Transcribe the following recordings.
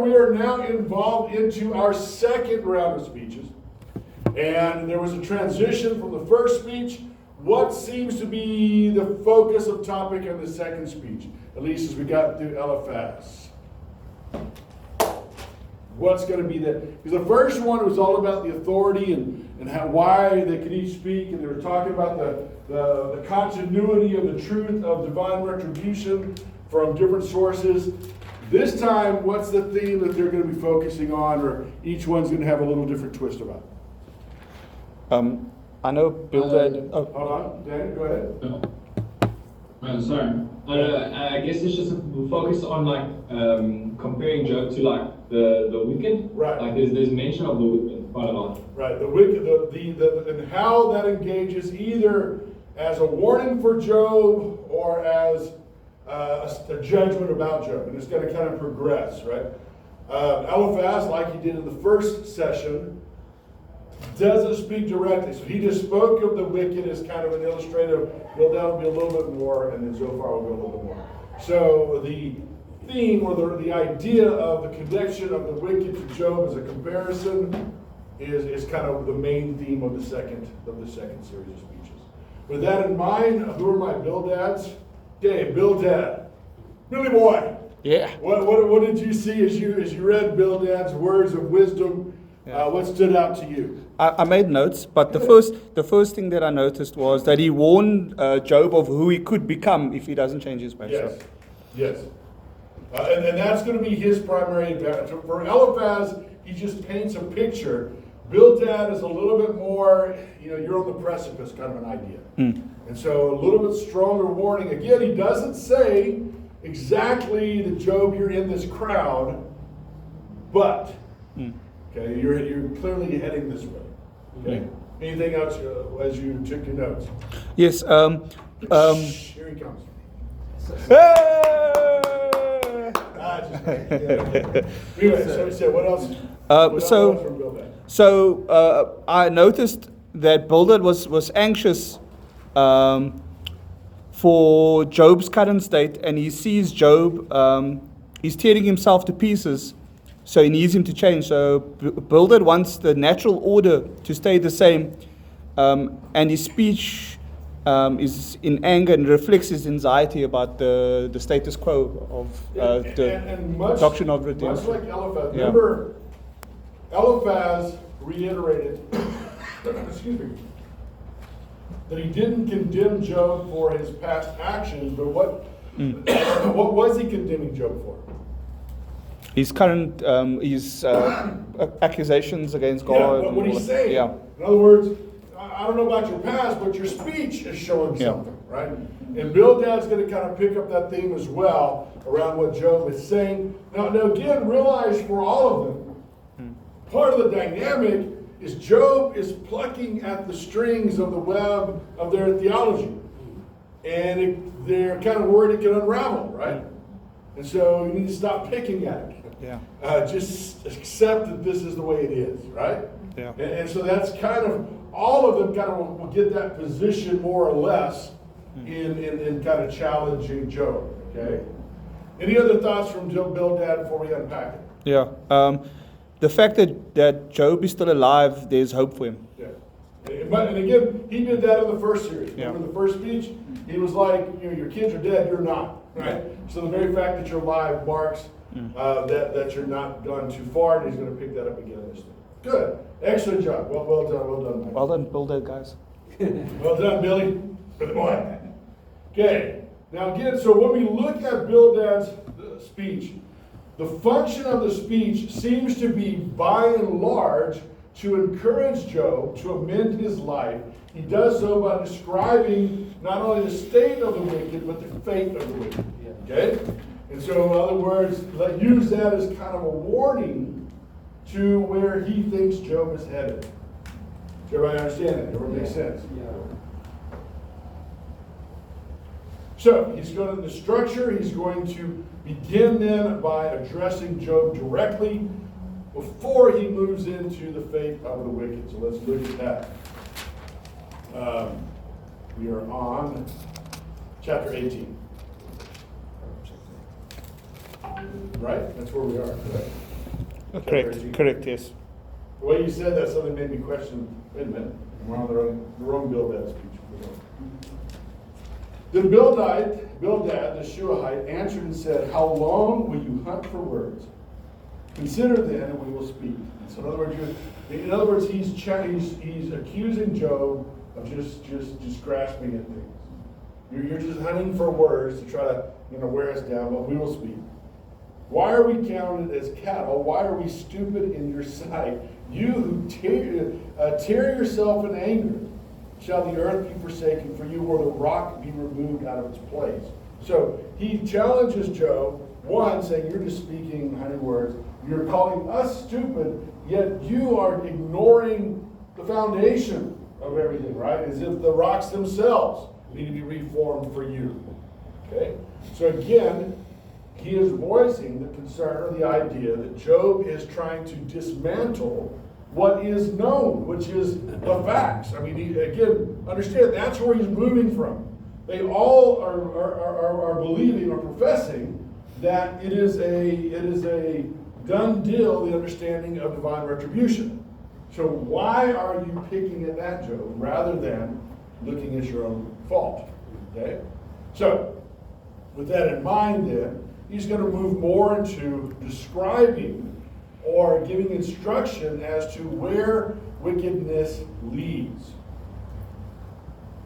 We are now involved into our second round of speeches. And there was a transition from the first speech. What seems to be the focus of topic in the second speech, at least as we got through LFS? What's going to be that? Because the first one was all about the authority and how, why they could each speak, and they were talking about the continuity of the truth of divine retribution from different sources. This time, what's the theme that they're going to be focusing on, or each one's going to have a little different twist about it? I know Bildad. Hold on, Dan, go ahead. Sorry. I guess it's just a focus on comparing Job to the wicked. Right. Like there's mention of the wicked quite a lot. Right. The wicked, and how that engages either as a warning for Job or as a judgment about Job, and it's going to kind of progress, right? Eliphaz, like he did in the first session, doesn't speak directly. So he just spoke of the wicked as kind of an illustrative. Bildad will be a little bit more, and then Zophar will be a little bit more. So the theme or the idea of the connection of the wicked to Job as a comparison is kind of the main theme of the second series of speeches. With that in mind, who are my Bildads? Okay, Bildad. Billy boy. Yeah. What did you see as you read Bildad's words of wisdom? Yeah. What stood out to you? I made notes, but the first thing that I noticed was that he warned Job of who he could become if he doesn't change his ways. Yes. And that's going to be his primary advantage. For Eliphaz, he just paints a picture. Bildad is a little bit more, you're on the precipice kind of an idea. And so a little bit stronger warning. Again, he doesn't say exactly that Job, you're in this crowd, but, okay, you're clearly heading this way. Okay. Anything else as you took your notes? Yes. Here he comes. Anyway, so he said, what else? What else from Bildad? So I noticed that Bildad was anxious for Job's current state, and he sees Job, he's tearing himself to pieces, so he needs him to change. So Bildad wants the natural order to stay the same, and his speech is in anger and reflects his anxiety about the status quo of the doctrine of redemption. Much like Eliphaz. Remember, Eliphaz reiterated, excuse me, that he didn't condemn Job for his past actions, but what was he condemning Job for? His current, accusations against God. Yeah, what he's saying. Yeah. In other words, I don't know about your past, but your speech is showing something, right? And Bildad's going to kind of pick up that theme as well around what Job is saying. Now again, realize for all of them, part of the dynamic is Job is plucking at the strings of the web of their theology. And they're kind of worried it can unravel, right? And so you need to stop picking at it. Yeah. Just accept that this is the way it is, right? Yeah. And so that's kind of, all of them kind of will get that position more or less in kind of challenging Job, okay? Any other thoughts from Bildad before we unpack it? Yeah. The fact that Job is still alive, there's hope for him. Yeah. And again, he did that in the first series. Yeah. Remember the first speech? He was like, your kids are dead, you're not, right? So the very fact that you're alive marks that you're not gone too far, and he's going to pick that up again in this thing. Good. Excellent job. Well done, Mike. Well done, Bildad, guys. Well done, Billy. Good boy. Okay. Now again, so when we look at Bildad's speech, the function of the speech seems to be, by and large, to encourage Job to amend his life. He does so by describing not only the state of the wicked, but the fate of the wicked. Okay? And so, in other words, let's use that as kind of a warning to where he thinks Job is headed. Does everybody understand that? Does it make sense? Yeah. So, he's going to, the structure, he's going to begin then by addressing Job directly before he moves into the fate of the wicked. So let's look at that. We are on chapter 18. Right? That's where we are, correct? Correct, yes. The way you said that suddenly made me question, wait a minute, we're on the wrong Bildad speech. Then Bildad, the Shuahite, answered and said, how long will you hunt for words? Consider then, and we will speak. So in other words, he's accusing Job of just grasping at things. You're just hunting for words to try to wear us down, but we will speak. Why are we counted as cattle? Why are we stupid in your sight? You who tear yourself in anger, shall the earth be forsaken for you, or the rock be removed out of its place? So he challenges Job, one, saying, you're just speaking honey words. You're calling us stupid, yet you are ignoring the foundation of everything, right? As if the rocks themselves need to be reformed for you. Okay? So again, he is voicing the concern or the idea that Job is trying to dismantle what is known, which is the facts. I mean, again, understand that's where he's moving from. They all are believing or professing that it is a done deal, the understanding of divine retribution. So why are you picking at that, Job, rather than looking at your own fault? Okay? So, with that in mind then, he's going to move more into describing or giving instruction as to where wickedness leads.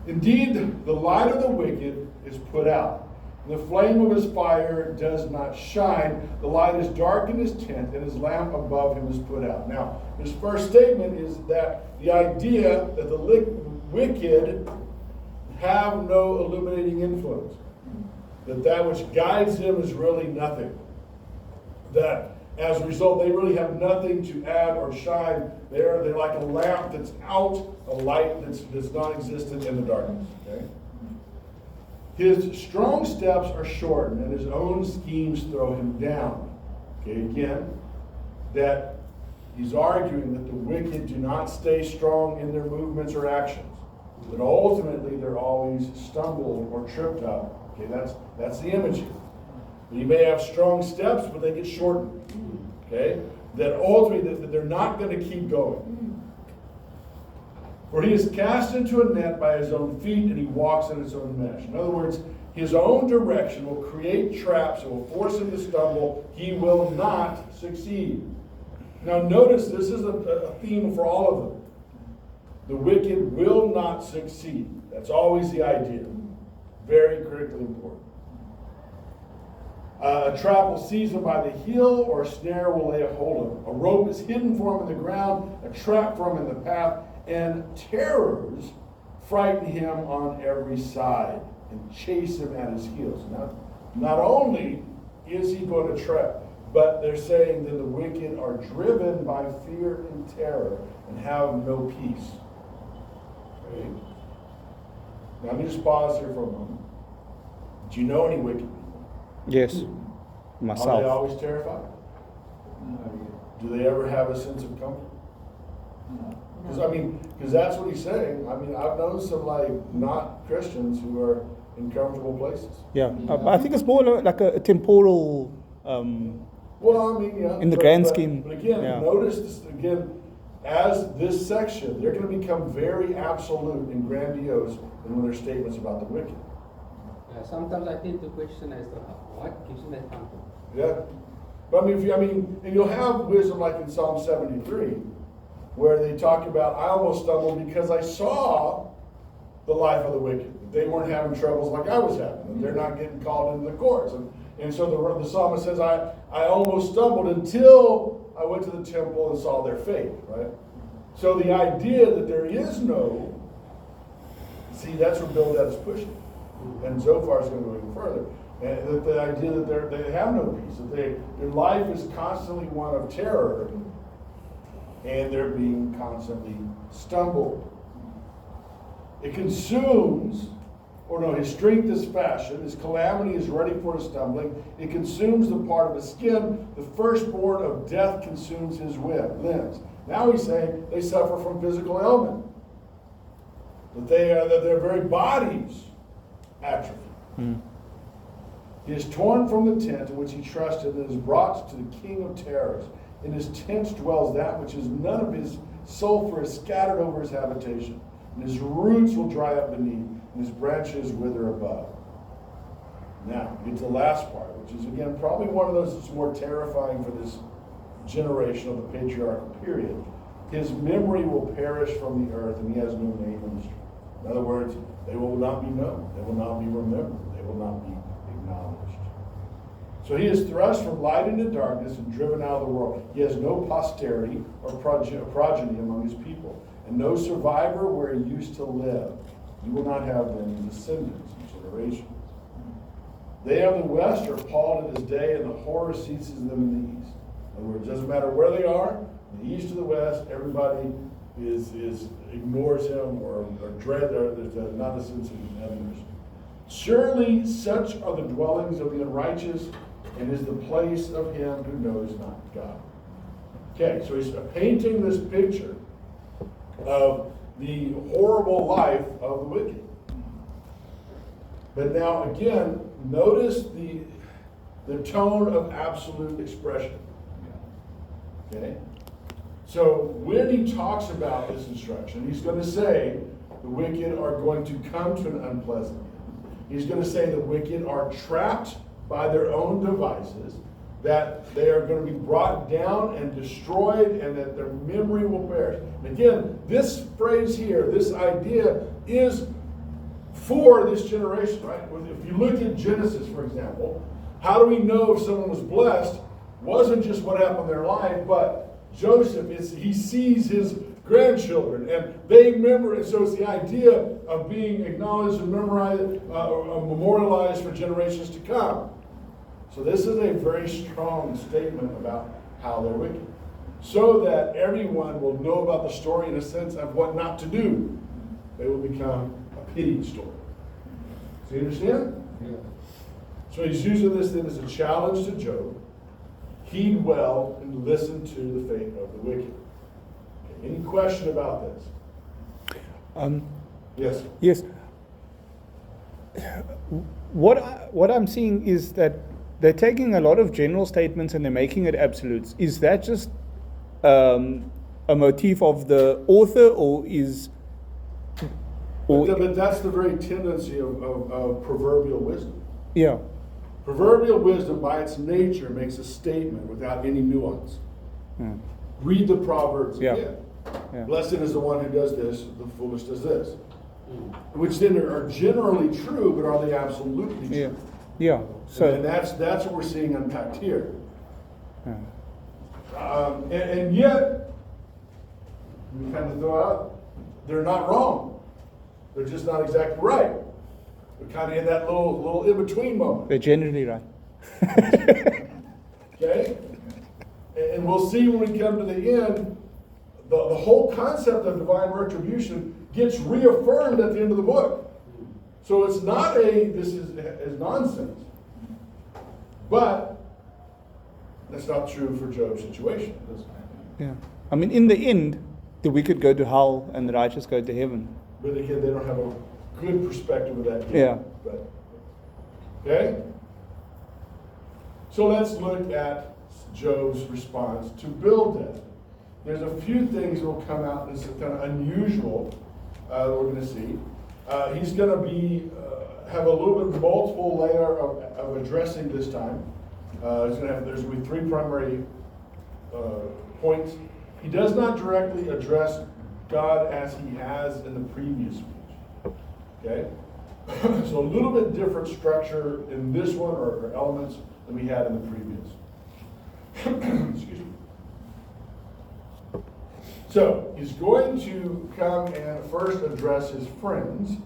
Indeed, the light of the wicked is put out. The flame of his fire does not shine. The light is dark in his tent, and his lamp above him is put out. Now, his first statement is that the idea that the wicked have no illuminating influence. That which guides them is really nothing. That as a result, they really have nothing to add or shine. They're like a lamp that's out, a light that's non-existent in the darkness. Okay? His strong steps are shortened, and his own schemes throw him down. Okay, again, that he's arguing that the wicked do not stay strong in their movements or actions. But ultimately, they're always stumbled or tripped up. Okay, that's the image here. You may have strong steps, but they get shortened. Okay, that ultimately that they're not going to keep going. For he is cast into a net by his own feet, and he walks in his own mesh. In other words, his own direction will create traps that will force him to stumble. He will not succeed. Now notice this is a theme for all of them. The wicked will not succeed. That's always the idea. Very critically important. A trap will seize him by the heel, or a snare will lay a hold of him. A rope is hidden for him in the ground, a trap for him in the path, and terrors frighten him on every side and chase him at his heels. Now, not only is he going to trap, but they're saying that the wicked are driven by fear and terror and have no peace. Okay? Now, let me just pause here for a moment. Do you know any wicked people? Yes, Are they myself. always terrified? Do they ever have a sense of comfort? Because that's what he's saying. I mean, I've known some not Christians who are in comfortable places. Yeah, I think it's more like a temporal. Well, I mean, yeah. In the grand scheme, But again, yeah. notice this again. As this section, they're going to become very absolute and grandiose in their statements about the wicked. Sometimes I tend to question as to what gives them that comfort. Yeah, but and you'll have wisdom like in Psalm 73, where they talk about, I almost stumbled because I saw the life of the wicked. They weren't having troubles like I was having, and they're not getting called into the courts. And so the psalmist says, I almost stumbled until I went to the temple and saw their fate, right? So the idea that there is no, see, that's where Bildad is pushing. And Zophar is going to go even further. And that the idea that they have no peace, that their life is constantly one of terror, and they're being constantly stumbled. It consumes, his strength is fashioned, his calamity is ready for his stumbling. It consumes the part of his skin. The firstborn of death consumes his limbs. Now he's saying they suffer from physical ailment. That their very bodies atrophy. He is torn from the tent in which he trusted and is brought to the king of terrors. In his tent dwells that which is none of his sulfur is scattered over his habitation. And his roots will dry up beneath, and his branches wither above. Now, we get to the last part, which is, again, probably one of those that's more terrifying for this generation of the patriarchal period. His memory will perish from the earth, and he has no name in the street. In other words, they will not be known. They will not be remembered. They will not be acknowledged. So he is thrust from light into darkness and driven out of the world. He has no posterity or progeny among his people, and no survivor where he used to live. He will not have then descendants in generation. They of the west are appalled at his day, and the horror seizes them in the east. In other words, it doesn't matter where they are, the east or the west, everybody is ignores him or dread. There's not a sense of heaven. Surely such are the dwellings of the unrighteous, and is the place of him who knows not God. Okay, so he's painting this picture of the horrible life of the wicked. But now again, notice the tone of absolute expression. Okay? So when he talks about this instruction, he's going to say the wicked are going to come to an unpleasant end. He's going to say the wicked are trapped by their own devices, that they are going to be brought down and destroyed, and that their memory will perish. And again, this phrase here, this idea is for this generation, right? If you look at Genesis, for example, how do we know if someone was blessed? Wasn't just what happened in their life, but Joseph, he sees his grandchildren, and they remember, and so it's the idea of being acknowledged and memorized, memorialized for generations to come. So this is a very strong statement about how they're wicked, so that everyone will know about the story in a sense of what not to do. They will become a pity story. So you understand? Yeah. So he's using this then as a challenge to Job. Heed well and listen to the fate of the wicked. Okay, any question about this? Yes. Yes. What I'm seeing is that they're taking a lot of general statements and they're making it absolutes. Is that just a motif of the author, or is... But that's the very tendency of proverbial wisdom. Yeah. Proverbial wisdom, by its nature, makes a statement without any nuance. Hmm. Read the Proverbs Yeah. again. Yeah. Blessed is the one who does this, the foolish does this. Which then are generally true, but are they absolutely true? Yeah. Yeah. So And that's what we're seeing unpacked here. Yeah. And yet, we kind of throw out, they're not wrong. They're just not exactly right. We're kind of in that little in-between moment. they're generally right. Okay? And we'll see when we come to the end, the whole concept of divine retribution gets reaffirmed at the end of the book. So it's not this is nonsense. But that's not true for Job's situation. Yeah. I mean, in the end, the wicked go to hell and the righteous go to heaven. But again, they don't have a good perspective of that yet. Yeah. But, okay? So let's look at Job's response to Bildad. There's a few things that will come out that's kind of unusual we're going to see. He's going to have a little bit multiple layer of addressing this time. There's going to be three primary points. He does not directly address God as he has in the previous speech. Okay? So a little bit different structure in this one, or elements, than we had in the previous. Excuse me. So he's going to come and first address his friends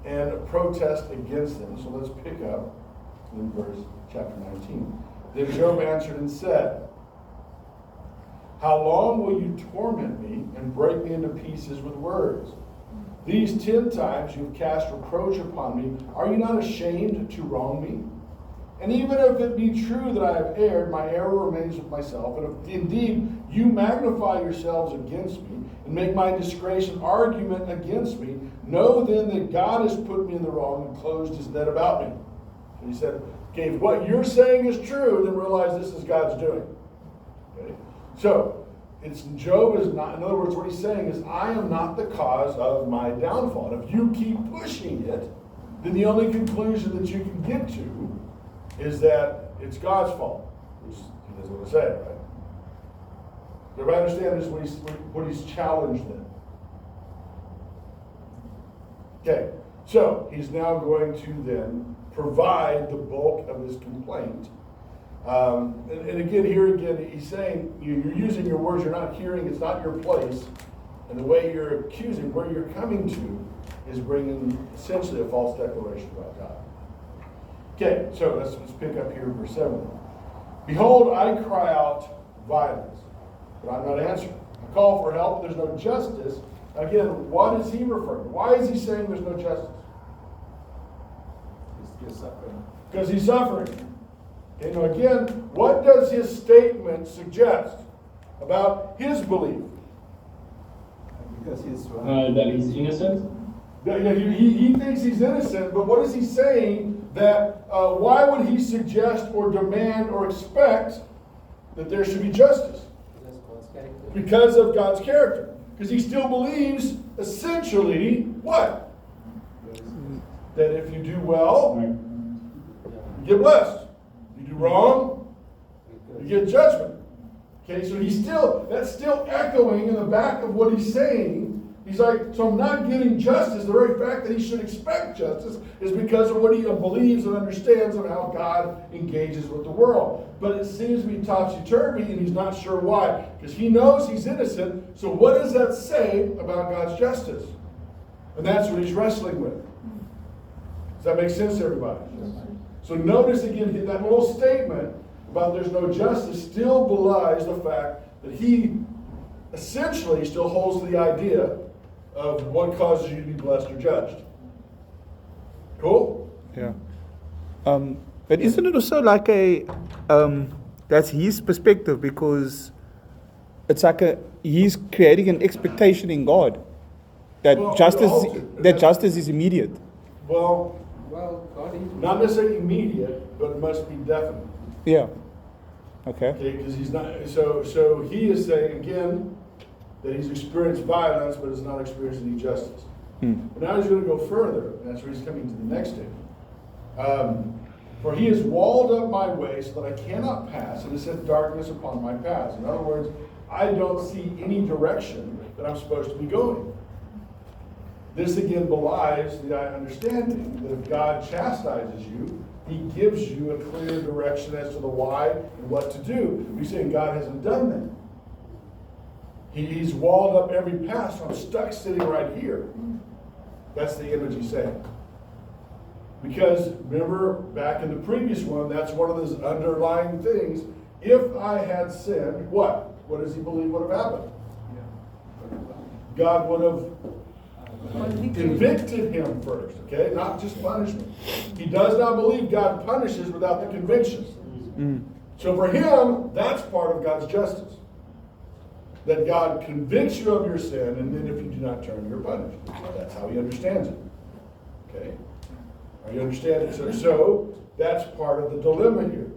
and protest against them. So let's pick up in chapter 19. Then Job answered and said, how long will you torment me and break me into pieces with words? These 10 times you have cast reproach upon me. Are you not ashamed to wrong me? And even if it be true that I have erred, my error remains with myself. And if indeed you magnify yourselves against me and make my disgrace an argument against me, know then that God has put me in the wrong and closed his net about me. And he said, Okay, if what you're saying is true, then realize this is God's doing. Okay? So, Job is not, in other words, what he's saying is, I am not the cause of my downfall. And if you keep pushing it, then the only conclusion that you can get to is that it's God's fault, which he doesn't want to say, right? Do everybody understand this, what he's challenged then? Okay, so he's now going to then provide the bulk of his complaint. And again, he's saying, you're using your words, you're not hearing, it's not your place. And the way you're accusing, where you're coming to, is bringing essentially a false declaration about God. Okay, so let's pick up here in verse 7. Behold, I cry out violence, but I'm not answering. I call for help, there's no justice. Again, what is he referring to? Why is he saying there's no justice? He's suffering. Because he's suffering. Okay, now again, what does his statement suggest about his belief? Because he's That he's innocent. He thinks he's innocent, but what is he saying? That why would he suggest or demand or expect that there should be justice? That's God's character. Because of God's character. Because he still believes, essentially, what? That if you do well, you get blessed. You do wrong, you get judgment. Okay, so that's still echoing in the back of what he's saying. He's like, so I'm not getting justice. The very fact that he should expect justice is because of what he believes and understands of how God engages with the world. But it seems to be topsy-turvy, and he's not sure why. Because he knows he's innocent, so what does that say about God's justice? And that's what he's wrestling with. Does that make sense to everybody? So notice again, that little statement about there's no justice still belies the fact that he essentially still holds to the idea of what causes you to be blessed or judged. Cool? Yeah. But isn't it also like that's his perspective, because it's like he's creating an expectation in God that Well, justice is immediate. Well, God is. not necessarily immediate, but it must be definite. Yeah. Okay. Okay, because he's not. So he is saying again that he's experienced violence, but has not experienced any justice. But now he's going to go further, and that's where he's coming to the next statement. For he has walled up my way so that I cannot pass, and has set darkness upon my paths. In other words, I don't see any direction that I'm supposed to be going. This again belies the understanding that if God chastises you, he gives you a clear direction as to the why and what to do. We're saying God hasn't done that. He's walled up every path, so I'm stuck sitting right here. That's the image he's saying. Because remember, back in the previous one, that's one of those underlying things. If I had sinned, what? What does he believe would have happened? God would have convicted him first, okay? Not just punishment. He does not believe God punishes without the conviction. So for him, that's part of God's justice. That God convicts you of your sin, and then if you do not turn, you're punished. That's how he understands it. Okay? Are you understanding? So that's part of the dilemma here.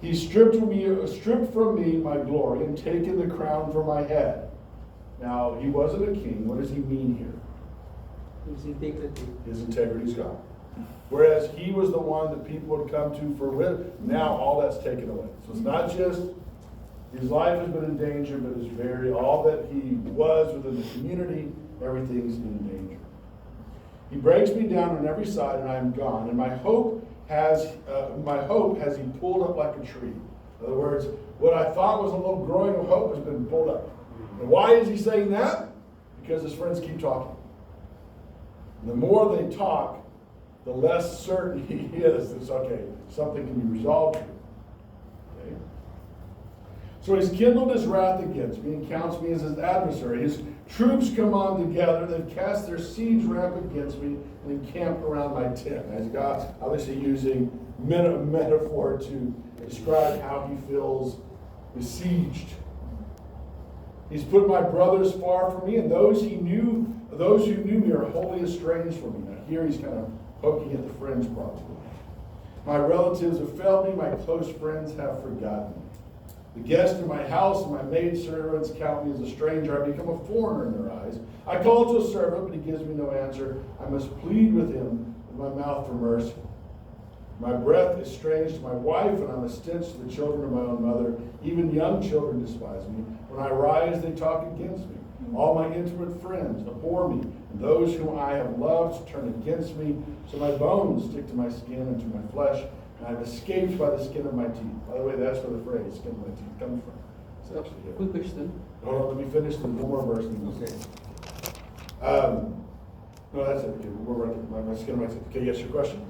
He stripped from me my glory and taken the crown from my head. Now, he wasn't a king. What does he mean here? His integrity. His integrity's gone. Whereas he was the one that people would come to for wisdom. Now all that's taken away. So it's not just his life has been in danger, but it's all that he was within the community, everything's in danger. He breaks me down on every side, and I am gone. And my hope has he pulled up like a tree. In other words, what I thought was a little growing of hope has been pulled up. And why is he saying that? Because his friends keep talking. And the more they talk, the less certain he is that okay, something can be resolved here. Okay? So he's kindled his wrath against me and counts me as his adversary. His troops come on together. They've cast their siege ramp against me and encamped around my tent. As God's obviously using metaphor to describe how he feels besieged. He's put my brothers far from me, and those who knew me are wholly estranged from me. Now here he's kind of poking at the fringe problem. My relatives have failed me. My close friends have forgotten me. The guests in my house and my maidservants count me as a stranger. I become a foreigner in their eyes. I call to a servant, but he gives me no answer. I must plead with him with my mouth for mercy. My breath is strange to my wife, and I'm a stench to the children of my own mother. Even young children despise me. When I rise, they talk against me. All my intimate friends abhor me, and those whom I have loved turn against me. So my bones stick to my skin and to my flesh, and I've escaped by the skin of my teeth. By the way, that's where the phrase "skin of my teeth" comes from. It's So, actually here. quick question. Hold on, let me finish the one more verse. And we'll Okay. No, that's it. Okay, we're right there. My skin of my teeth. Okay, yes, your question.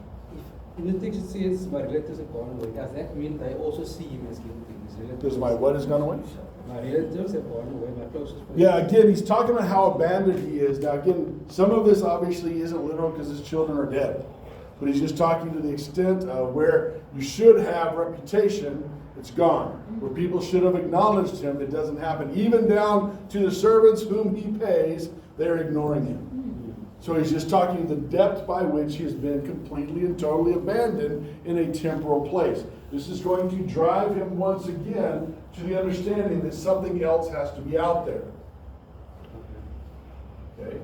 In the text it says, my relatives have gone away. Does that mean they also see him as guilty? His relatives? Does my what has gone away? My relatives have gone away, my closest friends. Yeah, again, he's talking about how abandoned he is. Now, again, some of this obviously isn't literal because his children are dead. But he's just talking to the extent of where you should have reputation, it's gone. Where people should have acknowledged him, it doesn't happen. Even down to the servants whom he pays, they're ignoring him. So he's just talking the depth by which he has been completely and totally abandoned in a temporal place. This is going to drive him once again to the understanding that something else has to be out there. Okay?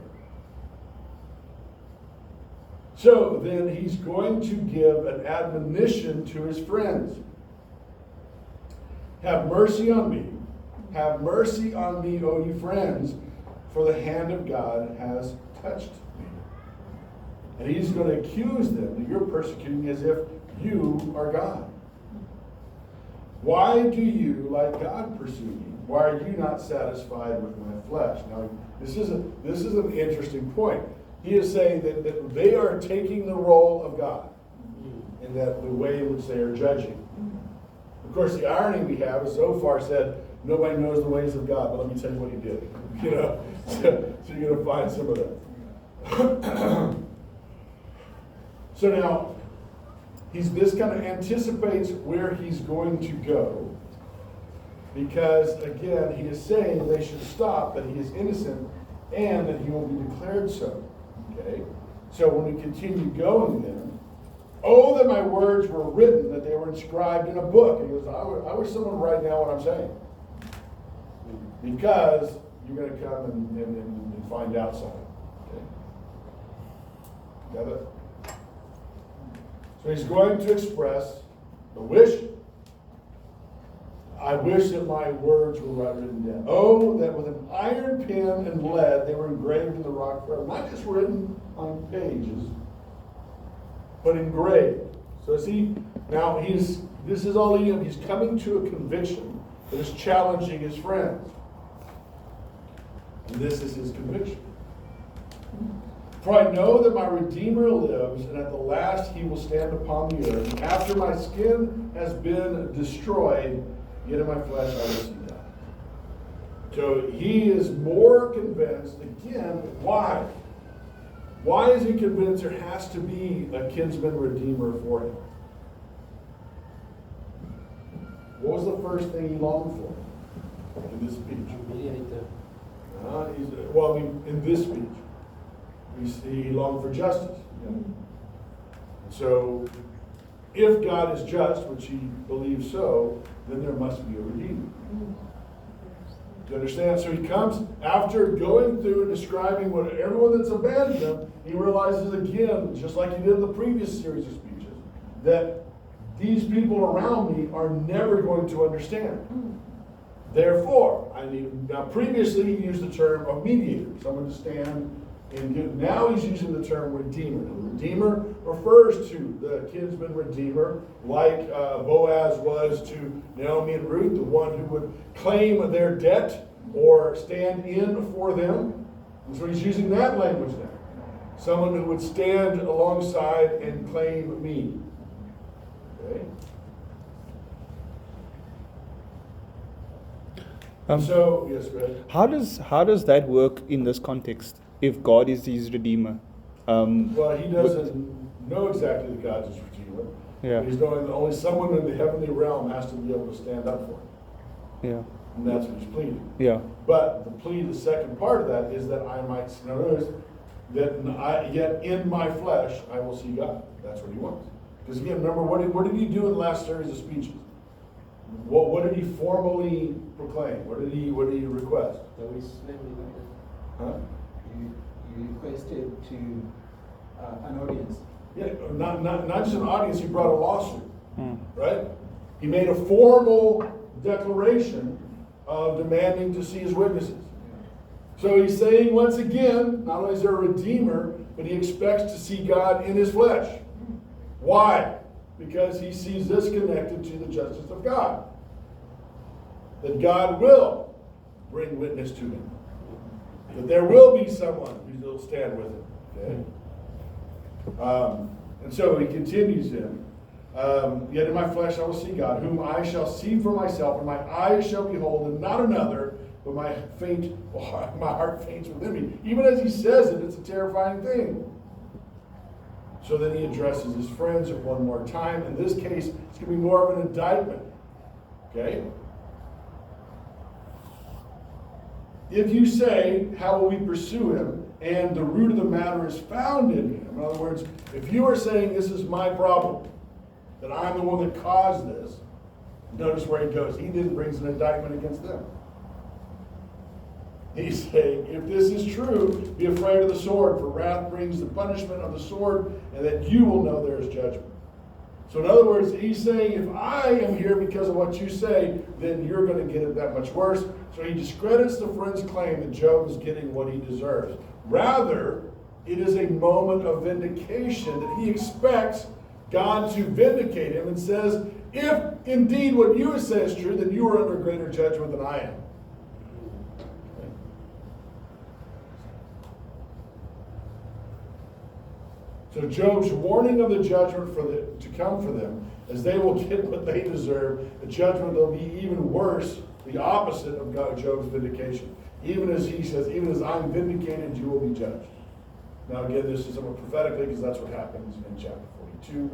So then he's going to give an admonition to his friends. Have mercy on me. Have mercy on me, O you friends, for the hand of God has touched me. And he's going to accuse them that you're persecuting as if you are God. Why do you, like God, pursue me? Why are you not satisfied with my flesh? Now, this is an interesting point. He is saying that they are taking the role of God in that the way in which they are judging. Of course, the irony we have is Zophar said, nobody knows the ways of God, but let me tell you what he did. You know, so you're going to find some of that. So now, this kind of anticipates where he's going to go. Because, again, he is saying they should stop, that he is innocent, and that he will be declared so. Okay? So when we continue going then, oh, that my words were written, that they were inscribed in a book. He goes, I wish someone would write down what I'm saying. Because you're going to come and find out something. Okay? Got it? So he's going to express the wish. I wish that my words were written down. Oh, that with an iron pen and lead they were engraved in the rock forever. Not just written on pages, but engraved. So see, now this is all he's coming to a conviction that is challenging his friends. And this is his conviction. For I know that my Redeemer lives, and at the last he will stand upon the earth. And after my skin has been destroyed, yet in my flesh I will see God. So he is more convinced, again, why? Why is he convinced there has to be a kinsman redeemer for him? What was the first thing he longed for in this speech? Mediator. In this speech. He longed for justice. Yeah. So, if God is just, which he believes so, then there must be a redeemer. Do you understand? So he comes, after going through and describing what everyone that's abandoned him, he realizes again, just like he did in the previous series of speeches, that these people around me are never going to understand. Therefore, I need. Now, previously he used the term of mediator, someone to stand and give. Now he's using the term redeemer. The redeemer refers to the kinsman redeemer, like Boaz was to Naomi and Ruth, the one who would claim their debt or stand in for them. And so he's using that language now. Someone who would stand alongside and claim me. Okay? So, yes, go ahead. How does that work in this context? If God is his redeemer, Well, he doesn't know exactly that God's his redeemer. Yeah. He's knowing that only someone in the heavenly realm has to be able to stand up for him. yeah, And that's what he's pleading. yeah, But the plea, the second part of that is that I might notice that yet in my flesh I will see God. That's what he wants. Because again, remember, what did he do in the last series of speeches? What did he formally proclaim? What did he request? So we slavery like that. Huh? You requested to an audience. Yeah, not just an audience, he brought a lawsuit, right? He made a formal declaration of demanding to see his witnesses. So he's saying once again, not only is there a redeemer, but he expects to see God in his flesh. Why? Because he sees this connected to the justice of God. That God will bring witness to him. That there will be someone who will stand with him. Okay? And so he continues in. Yet in my flesh I will see God, whom I shall see for myself, and my eyes shall behold, and not another, but my heart faints within me. Even as he says it, it's a terrifying thing. So then he addresses his friends one more time. In this case, it's going to be more of an indictment. Okay? If you say, how will we pursue him? And the root of the matter is found in him. In other words, if you are saying this is my problem, that I'm the one that caused this, notice where he goes. He then brings an indictment against them. He's saying, if this is true, be afraid of the sword, for wrath brings the punishment of the sword, and that you will know there is judgment. So in other words, he's saying, if I am here because of what you say, then you're going to get it that much worse. So he discredits the friend's claim that Job is getting what he deserves. Rather, it is a moment of vindication that he expects God to vindicate him and says, if indeed what you say is true, then you are under greater judgment than I am. So Job's warning of the judgment to come for them, as they will get what they deserve, a judgment that will be even worse, the opposite of Job's vindication. Even as he says, even as I'm vindicated, you will be judged. Now again, this is somewhat prophetically, because that's what happens in chapter 42.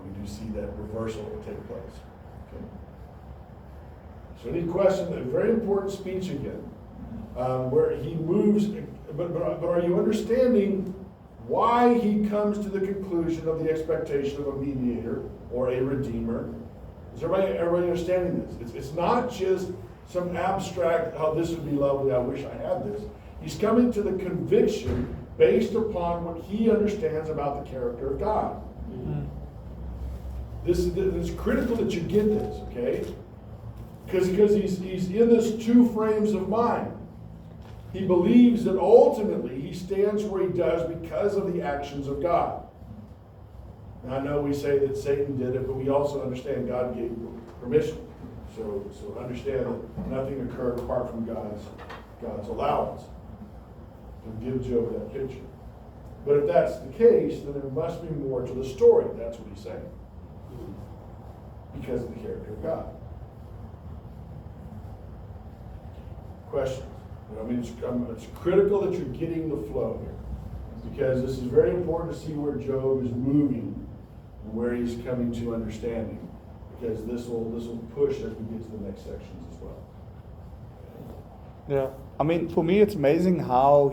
We do see that reversal will take place. Okay. So any question, a very important speech again, where he moves, but are you understanding why he comes to the conclusion of the expectation of a mediator or a redeemer? Is everybody understanding this? It's not just some abstract, oh, this would be lovely, I wish I had this. He's coming to the conviction based upon what he understands about the character of God. Mm-hmm. It's critical that you get this, okay? Because he's in this two frames of mind. He believes that ultimately he stands where he does because of the actions of God. And I know we say that Satan did it, but we also understand God gave permission. So understand that nothing occurred apart from God's allowance to give Job that picture. But if that's the case, then there must be more to the story. That's what he's saying. Because of the character of God. Questions? I mean, it's critical that you're getting the flow here, because this is very important to see where Job is moving and where he's coming to understanding, because this will push as we get to the next sections as well. Yeah, I mean, for me, it's amazing how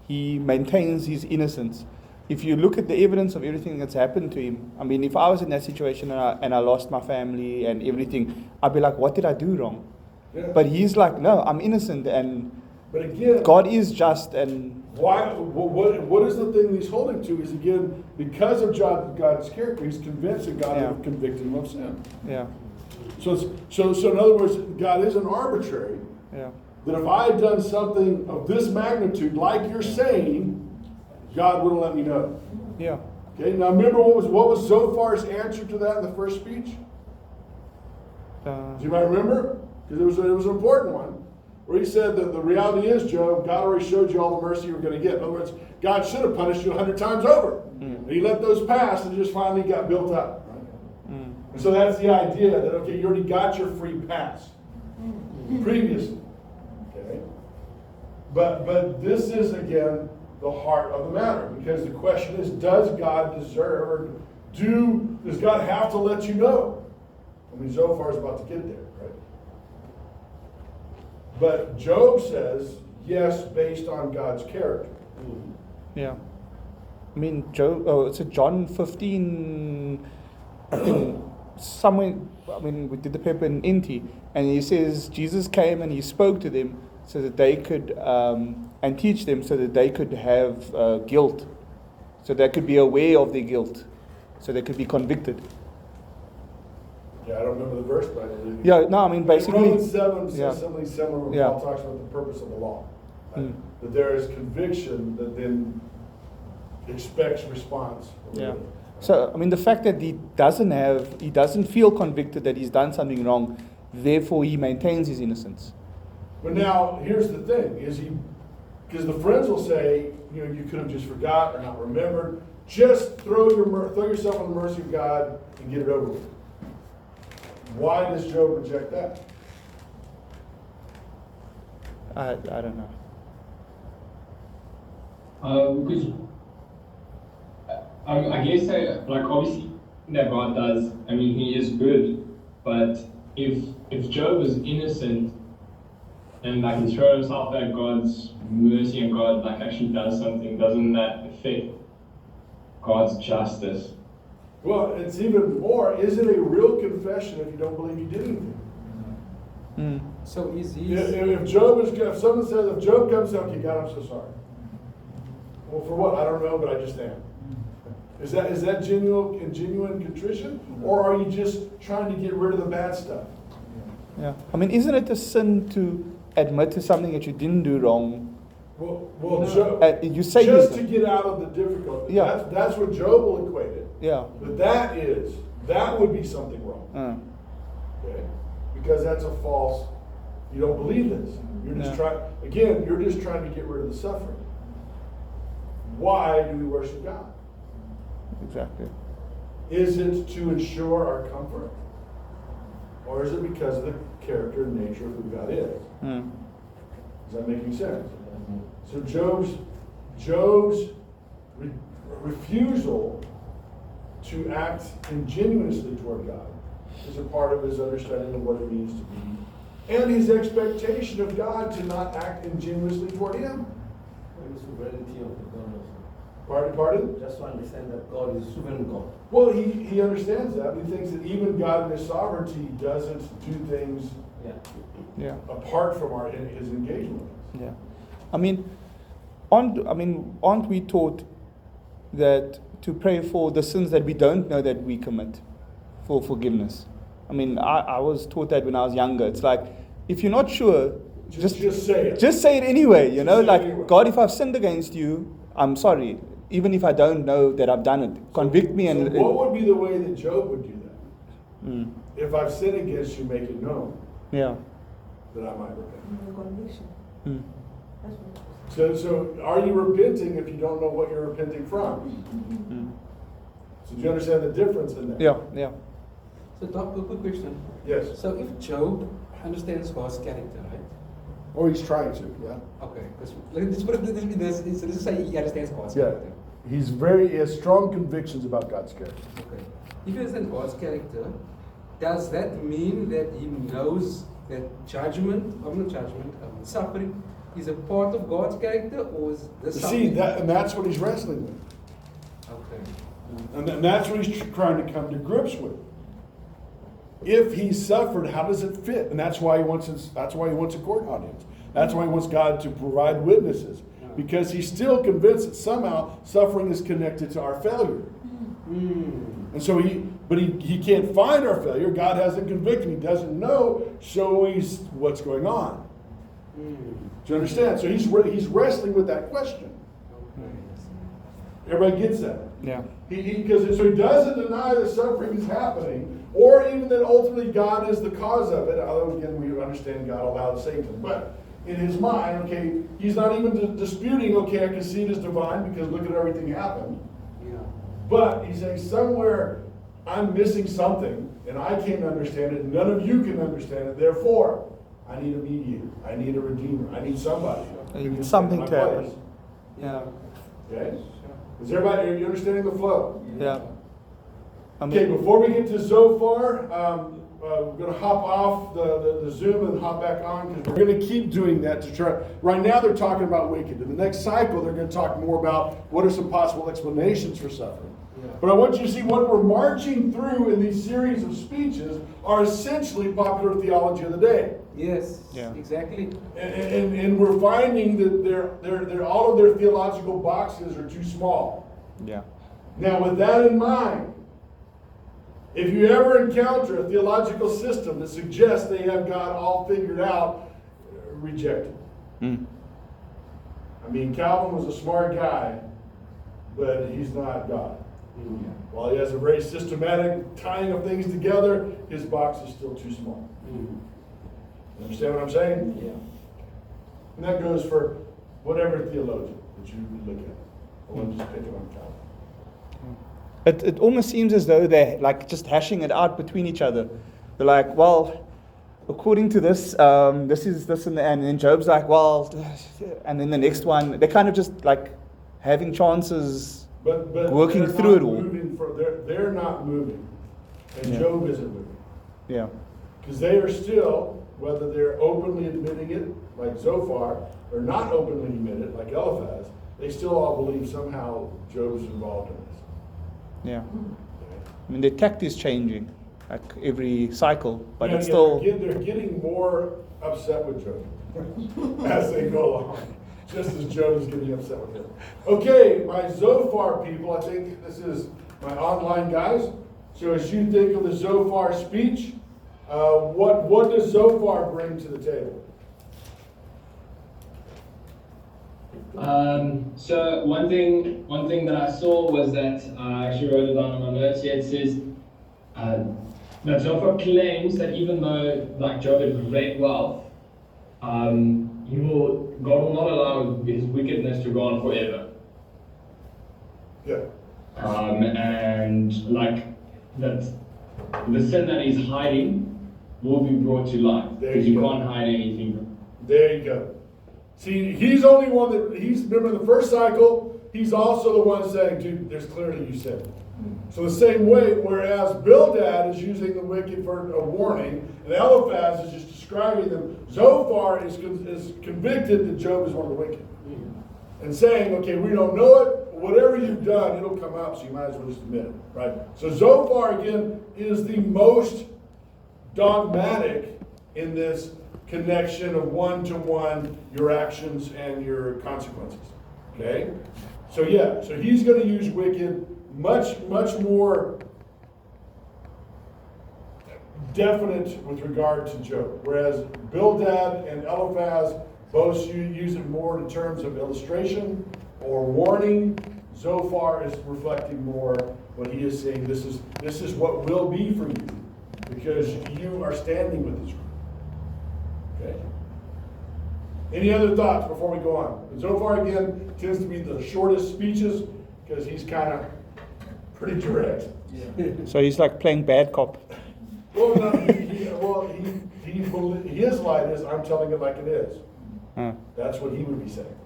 he maintains his innocence. If you look at the evidence of everything that's happened to him, I mean, if I was in that situation and I lost my family and everything, I'd be like, what did I do wrong? Yeah. But he's like, no, I'm innocent, but again, God is just. And why? What is the thing he's holding to? Is again, because of God's character, he's convinced that God will convict him of sin. Yeah. So in other words, God isn't arbitrary. Yeah. That if I had done something of this magnitude, like you're saying, God wouldn't let me know. Yeah. Okay. Now remember what was Zophar's answer to that in the first speech? Do you might remember? Because it was an important one, where he said that the reality is, Job, God already showed you all the mercy you were going to get. In other words, God should have punished you 100 times over. And he let those pass and just finally got built up. Right? And so that's the idea that, okay, you already got your free pass previously. Okay? But this is, again, the heart of the matter, because the question is, does God deserve, or does God have to let you know? I mean, Zophar's about to get there, right? But Job says, yes, based on God's character. Yeah. I mean, it's a John 15, I think, somewhere, I mean, we did the paper in NT, and he says Jesus came and he spoke to them so that they could, and teach them so that they could have guilt, so they could be aware of their guilt, so they could be convicted. Yeah, I don't remember the verse, but I believe. Yeah, no, I mean, basically. Romans 7 says yeah. something similar when Yeah. Paul talks about the purpose of the law. Right? Mm. That there is conviction that then expects response. Yeah. So, I mean, the fact that he doesn't feel convicted that he's done something wrong, therefore he maintains his innocence. But now, here's the thing, because the friends will say, you could have just forgot or not remembered. Just throw yourself on the mercy of God and get it over with. Why does Job reject that? I don't know. Because I guess like obviously that God does. I mean, He is good, but if Job is innocent and like he throws himself at God's mercy and God like actually does something, doesn't that affect God's justice? Well, it's even more, is it a real confession if you don't believe you did anything? Mm. So is he? If someone says, if Job comes out, okay, God, I'm so sorry. Well, for what? I don't know, but I just am. Is that genuine contrition? Or are you just trying to get rid of the bad stuff? Yeah. I mean, isn't it a sin to admit to something that you didn't do wrong? Well, No. Job, You say just you, to get out of the difficulty. Yeah. That's what Job will equate it. yeah. But that would be something wrong. Okay? Because that's a false, you don't believe this. You're just you're just trying to get rid of the suffering. Why do we worship God? Exactly. Is it to ensure our comfort? Or is it because of the character and nature of who God is? Mm. Is that making sense? So Job's refusal to act ingenuously toward God is a part of his understanding of what it means to be, and his expectation of God to not act ingenuously toward him. The sovereignty of the God also. Pardon? Just to understand that God is sovereign God. Well, he understands that. He thinks that even God in his sovereignty doesn't do things Yeah. apart from his engagement. Yeah. I mean, aren't we taught that to pray for the sins that we don't know that we commit, for forgiveness? I mean, I was taught that when I was younger. It's like, if you're not sure, Just say it. just say it anyway, Just know, say it like, anyway. God, if I've sinned against you, I'm sorry. Even if I don't know that I've done it, convict me. So And what would be the way that Job would do that? Mm. If I've sinned against you, make it known Yeah. that I might repent. Conviction. Mm. That's what. So are you repenting if you don't know what you're repenting from? Mm. So do you understand the difference in that? Yeah, yeah. So Doc, a quick question. Yes. So if Job understands God's character, right? Or he's trying to, yeah. Okay, because let's put it let's say he understands God's Yeah. character. He has strong convictions about God's character. Okay. If he understands God's character, does that mean that he knows that suffering is a part of God's character, or is the suffering? And that's what he's wrestling with. Okay. And that's what he's trying to come to grips with. If he suffered, how does it fit? And that's why he wants a court audience. That's why he wants God to provide witnesses. Because he's still convinced that somehow suffering is connected to our failure. And so he can't find our failure. God hasn't convicted him. He doesn't know, so he's what's going on. Do you understand? So he's wrestling with that question. Everybody gets that? Yeah. So he doesn't deny that suffering is happening, or even that ultimately God is the cause of it. Although again, we understand God allowed Satan, but in his mind, okay, he's not even disputing. Okay, I can see it as divine because look at everything happened. Yeah. But he's saying somewhere I'm missing something, and I can't understand it. And none of you can understand it. Therefore, I need a mediator. I need a redeemer. I need somebody. You need who can something take to my happen. place. Yeah. Okay. Is everybody? Are you understanding the flow? Yeah. I Okay, mean, before we get to Zophar, we're going to hop off the Zoom and hop back on because we're going to keep doing that to try. Right now they're talking about wicked. In the next cycle, they're going to talk more about what are some possible explanations for suffering. Yeah. But I want you to see what we're marching through in these series of speeches are essentially popular theology of the day. Yes, Yeah. exactly. And we're finding that they're all of their theological boxes are too small. Yeah. Now, with that in mind, if you ever encounter a theological system that suggests they have God all figured out, reject it. Mm. I mean, Calvin was a smart guy, but he's not God. While he has a very systematic tying of things together, his box is still too small. You understand what I'm saying? Yeah. And that goes for whatever theologian that you look at. I want to just pick it on Calvin. It almost seems as though they're like just hashing it out between each other. They're like, well, according to this, this is this and then Job's like, well, and then the next one, they're kind of just like having chances, But working they're through not it all. moving they're not moving, and Yeah. Job isn't moving. Yeah. Because they are still, whether they're openly admitting it, like Zophar, or not openly admit it, like Eliphaz, they still all believe somehow Job's involved in this. Yeah. I mean, the tact is changing like every cycle, but Yeah, it's yeah, still. they're getting more upset with Job as they go along, just as Job is getting upset with him. Okay, my Zophar people, I think this is my online guys. So as you think of the Zophar speech, what does Zophar bring to the table? So one thing that I saw was that I actually wrote it down in my notes here. It says that Zophar claims that even though like Job had great wealth, God will not allow his wickedness to go on forever. Yeah. And like that the sin that he's hiding will be brought to light There because you you go. can't hide anything. There you go. See, he's only one that remember the first cycle, he's also the one saying, dude, there's clearly you sinned. So the same way, whereas Bildad is using the wicked for a warning, and Eliphaz is just describing them, Zophar is convicted that Job is one of the wicked. And saying, okay, we don't know it, whatever you've done, it'll come out, so you might as well just admit it, right? So Zophar, again, is the most dogmatic in this connection of one-to-one, your actions and your consequences, okay? So yeah, so he's going to use wicked much more definite with regard to Job, whereas Bildad and Eliphaz both use it more in terms of illustration or warning. Zophar is reflecting more what he is saying. This is what will be for you because you are standing with Israel. Okay. Any other thoughts before we go on? Zophar again tends to be the shortest speeches because he's kind of pretty direct. So he's like playing bad cop. Well, no, his line is, I'm telling it like it is. Huh. That's what he would be saying.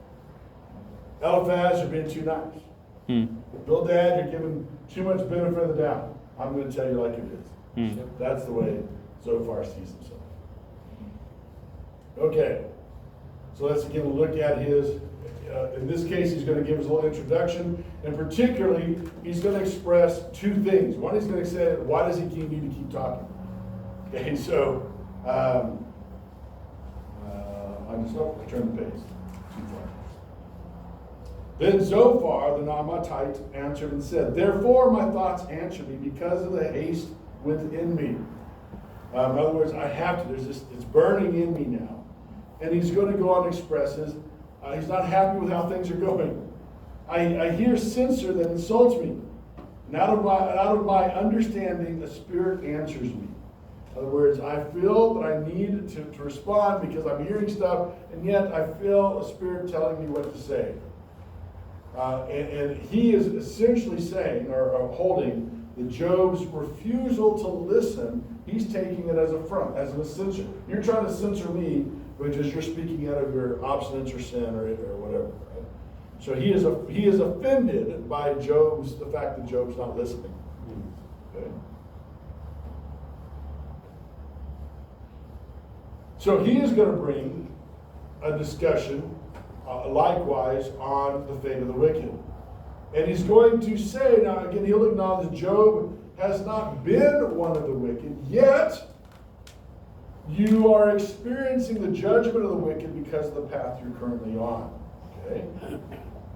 Eliphaz, you're being too nice. Hmm. Bildad, you're giving too much benefit of the doubt. I'm going to tell you like it is. Hmm. That's the way Zophar sees himself. Okay, so let's again look at his, in this case, he's going to give us a little introduction, and particularly, he's going to express two things. One, he's going to say, why does he need to keep talking? Okay, so, I turned the page too far. Then Zophar, the Naamatite, answered and said, therefore my thoughts answer me because of the haste within me. In other words, I have to, it's burning in me now. And he's going to go on and express he's not happy with how things are going. I hear censure that insults me. And out of my understanding, the Spirit answers me. In other words, I feel that I need to respond because I'm hearing stuff, and yet I feel a Spirit telling me what to say. And he is essentially saying, or holding, that Job's refusal to listen, he's taking it as a front, as an censure. You're trying to censor me because you're speaking out of your obstinance or sin or whatever. Right? So he is offended by the fact that Job's not listening. Okay? So he is going to bring a discussion, likewise, on the fate of the wicked. And he's going to say, now again, he'll acknowledge Job has not been one of the wicked, yet you are experiencing the judgment of the wicked because of the path you're currently on. Okay?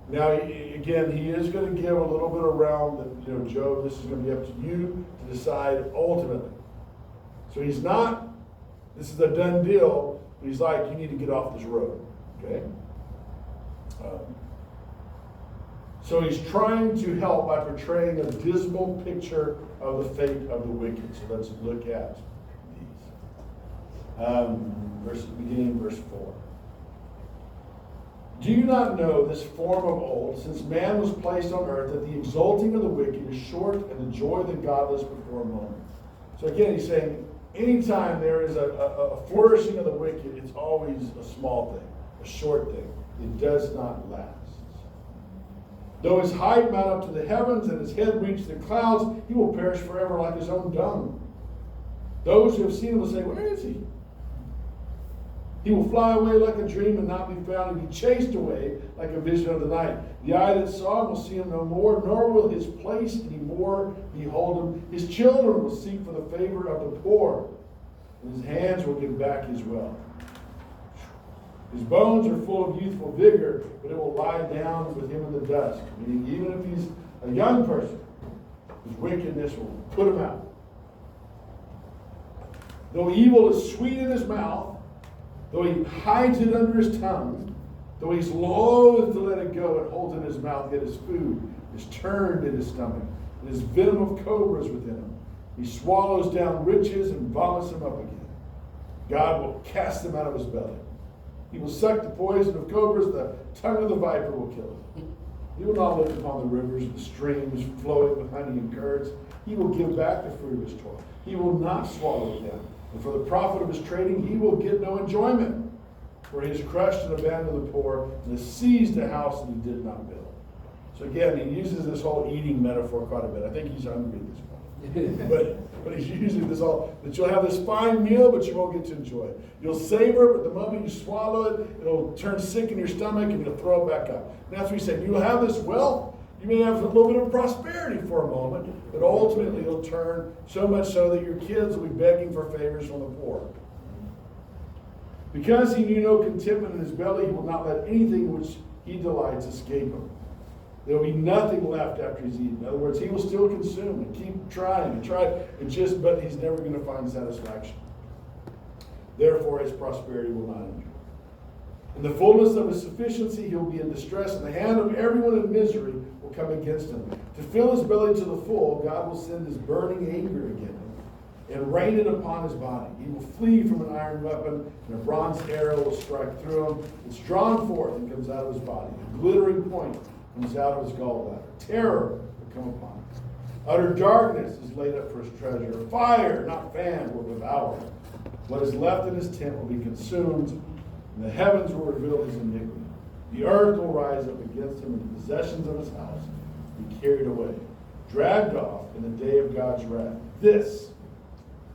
Now, again, he is going to give a little bit around that, Job, this is going to be up to you to decide ultimately. So he's not, this is a done deal, but he's like, you need to get off this road. Okay? So he's trying to help by portraying a dismal picture of the fate of the wicked. So let's look at these. Beginning in verse 4. Do you not know this form of old, since man was placed on earth, that the exulting of the wicked is short and the joy of the godless before a moment? So again, he's saying, anytime there is a flourishing of the wicked, it's always a small thing, a short thing. It does not last. Though his height mount up to the heavens and his head reach the clouds, he will perish forever like his own dung. Those who have seen him will say, where is he? He will fly away like a dream and not be found, and be chased away like a vision of the night. The eye that saw him will see him no more, nor will his place any more behold him. His children will seek for the favor of the poor, and his hands will give back his wealth. His bones are full of youthful vigor, but it will lie down with him in the dust. Meaning, even if he's a young person, his wickedness will put him out. Though evil is sweet in his mouth, though he hides it under his tongue, though he's loath to let it go and holds it in his mouth, yet his food is turned in his stomach, and his venom of cobras within him. He swallows down riches and vomits them up again. God will cast them out of his belly. He will suck the poison of cobras, the tongue of the viper will kill him. He will not look upon the rivers, the streams flowing with honey and curds. He will give back the fruit of his toil. He will not swallow it down. And for the profit of his trading, he will get no enjoyment. For he has crushed and abandoned the poor, and has seized a house that he did not build. So again, he uses this whole eating metaphor quite a bit. I think he's hungry at this point. but he's using this all, that you'll have this fine meal, but you won't get to enjoy it. You'll savor it, but the moment you swallow it, it'll turn sick in your stomach and you'll throw it back up. And that's what he's saying. You'll have this wealth. You may have a little bit of prosperity for a moment, but ultimately it'll turn so much so that your kids will be begging for favors from the poor. Because he knew no contentment in his belly, he will not let anything which he delights escape him. There will be nothing left after he's eaten. In other words, he will still consume and keep trying and try, but he's never going to find satisfaction. Therefore, his prosperity will not endure. In the fullness of his sufficiency, he'll be in distress, and the hand of everyone in misery will come against him. To fill his belly to the full, God will send his burning anger against him and rain it upon his body. He will flee from an iron weapon, and a bronze arrow will strike through him. It's drawn forth and comes out of his body. A glittering point comes out of his gallbladder. Terror will come upon him. Utter darkness is laid up for his treasure. Fire, not fan, will devour him. What is left in his tent will be consumed, and the heavens will reveal his iniquity. The earth will rise up against him, and the possessions of his house will be carried away, dragged off in the day of God's wrath. This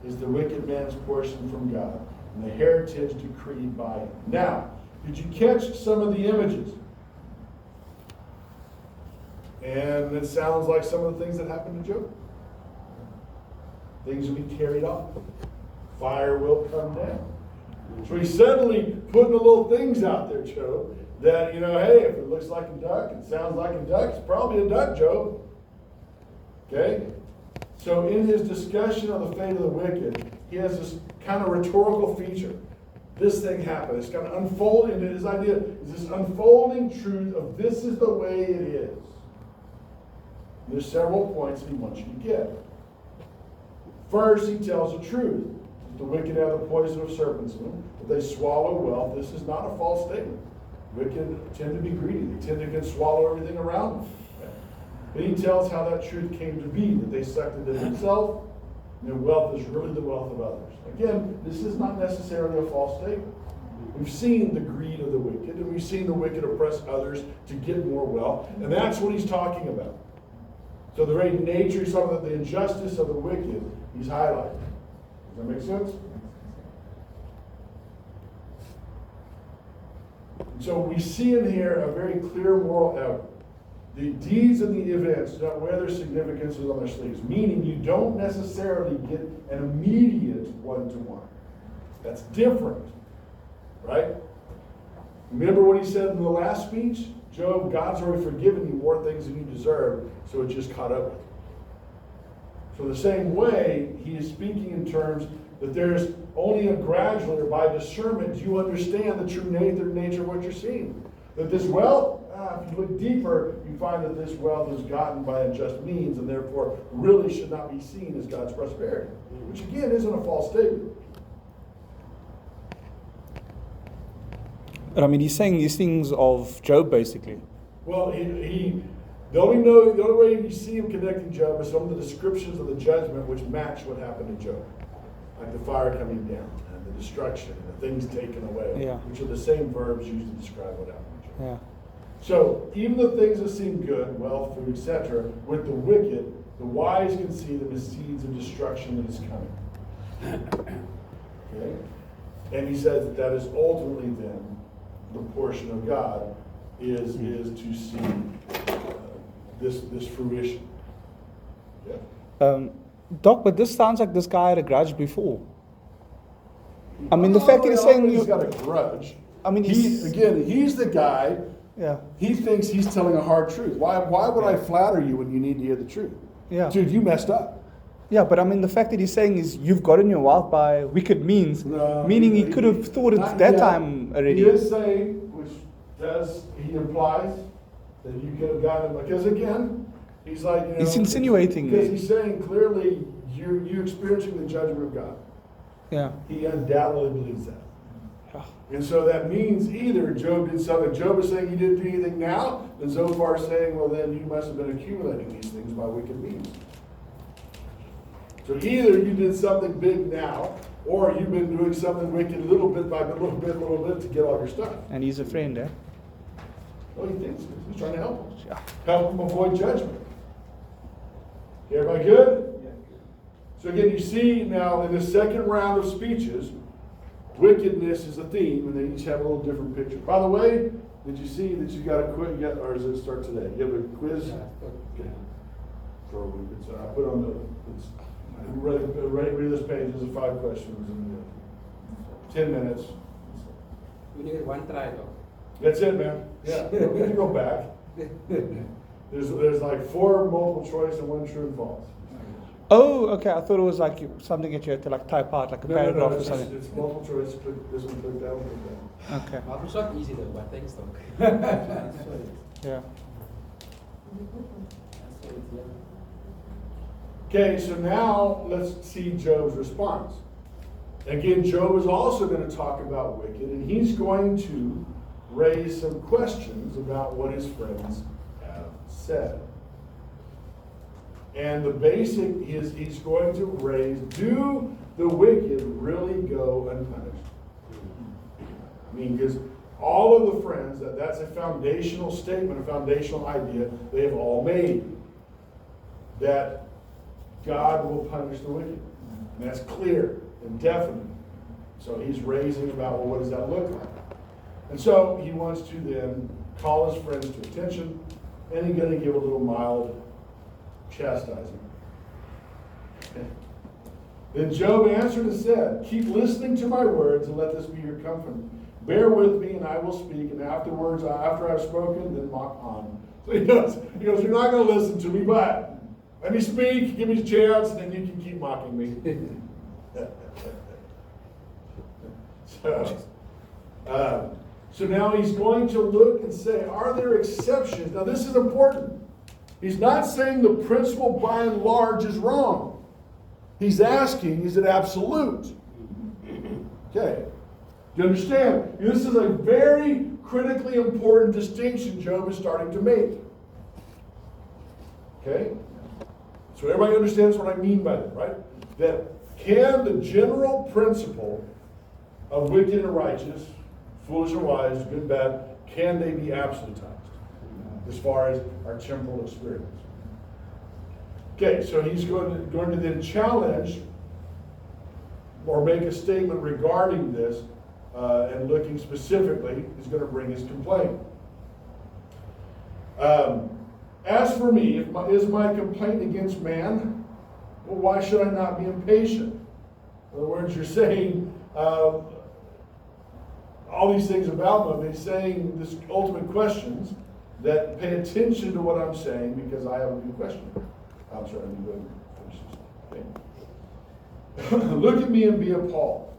is the wicked man's portion from God, and the heritage decreed by him. Now, did you catch some of the images? And it sounds like some of the things that happened to Job. Things will be carried off. Fire will come down. So he's suddenly putting the little things out there, Job, that, hey, if it looks like a duck, it sounds like a duck, it's probably a duck, Job. Okay? So in his discussion of the fate of the wicked, he has this kind of rhetorical feature. This thing happened. It's kind of unfolding. His idea is this unfolding truth of this is the way it is. There's several points that he wants you to get. First, he tells the truth. The wicked have the poison of serpents in them, but they swallow wealth. This is not a false statement. Wicked tend to be greedy. They tend to swallow everything around them. Okay? But he tells how that truth came to be, that they sucked it in themselves, and their wealth is really the wealth of others. Again, this is not necessarily a false statement. We've seen the greed of the wicked, and we've seen the wicked oppress others to get more wealth, and that's what he's talking about. So the very nature, some of the injustice of the wicked, he's highlighting. Does that make sense? So we see in here a very clear moral effort. The deeds and the events don't wear their significances on their sleeves, meaning you don't necessarily get an immediate one-to-one. That's different, right? Remember what he said in the last speech? Job, God's already forgiven you more things than you deserve, so it just caught up with you. So the same way, he is speaking in terms that there's only a gradually or by discernment do you understand the true nature of what you're seeing. That this wealth, if you look deeper, you find that this wealth is gotten by unjust means and therefore really should not be seen as God's prosperity. Which again isn't a false statement. But I mean, he's saying these things of Job, basically. Well, the only way you see him connecting Job is some of the descriptions of the judgment which match what happened to Job. Like the fire coming down, and the destruction, and the things taken away, which are the same verbs used to describe what happened to Job. Yeah. So, even the things that seem good, wealth, food, etc., with the wicked, the wise can see the seeds of destruction that is coming. Okay? And he says that is ultimately then the portion of God is to see this fruition. Yeah. Doc, but this sounds like this guy had a grudge before. I mean, the fact that he's saying he's got a grudge. I mean, he's the guy. Yeah. He thinks he's telling a hard truth. Why would I flatter you when you need to hear the truth? Yeah. Dude, you messed up. Yeah, but I mean, the fact that he's saying is you've gotten your wealth by wicked means, meaning he could have thought it that time already. He is saying, which he implies that you could have gotten it, because again, he's like, he's insinuating. Because he's saying clearly you're experiencing the judgment of God. Yeah. He undoubtedly believes that. Yeah. And so that means either Job did something. Job is saying you didn't do anything now, and Zophar is saying, well, then you must have been accumulating these things by wicked means. So either you did something big now, or you've been doing something wicked little bit by little bit to get all your stuff. And he's a friend, eh? Well, he thinks he's trying to help him. Yeah. Help him avoid judgment. Everybody good? Yeah. So again, you see now in the second round of speeches, wickedness is a theme, and they each have a little different picture. By the way, did you see that you got a quiz, or does it start today? You have a quiz? Okay. So I put on read this page, there's 5 questions in 10 minutes. We need one try, though. That's it, man. Yeah, you don't need to go back. There's like 4 multiple choice and 1 true and false. Oh, okay. I thought it was like something that you had to like type out, like a paragraph or something. It's multiple choice. Click this one, click that one, click that one. Okay. It's not easy though, but thanks, Doc. Yeah. Okay, so now let's see Job's response. Again, Job is also going to talk about wicked, and he's going to raise some questions about what his friends have said. And the basic is he's going to raise, do the wicked really go unpunished? I mean, because all of the friends, that's a foundational statement, a foundational idea they have all made. That God will punish the wicked. And that's clear and definite. So he's raising about, well, what does that look like? And so he wants to then call his friends to attention, and he's going to give a little mild chastisement. Then Job answered and said, keep listening to my words and let this be your comfort. Bear with me and I will speak, and afterwards, after I've spoken, then mock on. So he goes, you're not going to listen to me, but let me speak, give me a chance, and then you can keep mocking me. So now he's going to look and say, are there exceptions? Now this is important. He's not saying the principle by and large is wrong. He's asking, is it absolute? Okay. Do you understand? This is a very critically important distinction Job is starting to make. Okay? So everybody understands what I mean by that, right? That can the general principle of wicked and righteous, foolish and wise, good and bad, can they be absolutized as far as our temporal experience? Okay, so he's going to then challenge or make a statement regarding this and looking specifically, is going to bring his complaint. As for me, is my complaint against man? Well, why should I not be impatient? In other words, you're saying all these things about me. He's saying this ultimate questions that pay attention to what I'm saying because I have a good question. I'm sorry, I'm going to finish this. Okay. Look at me and be appalled,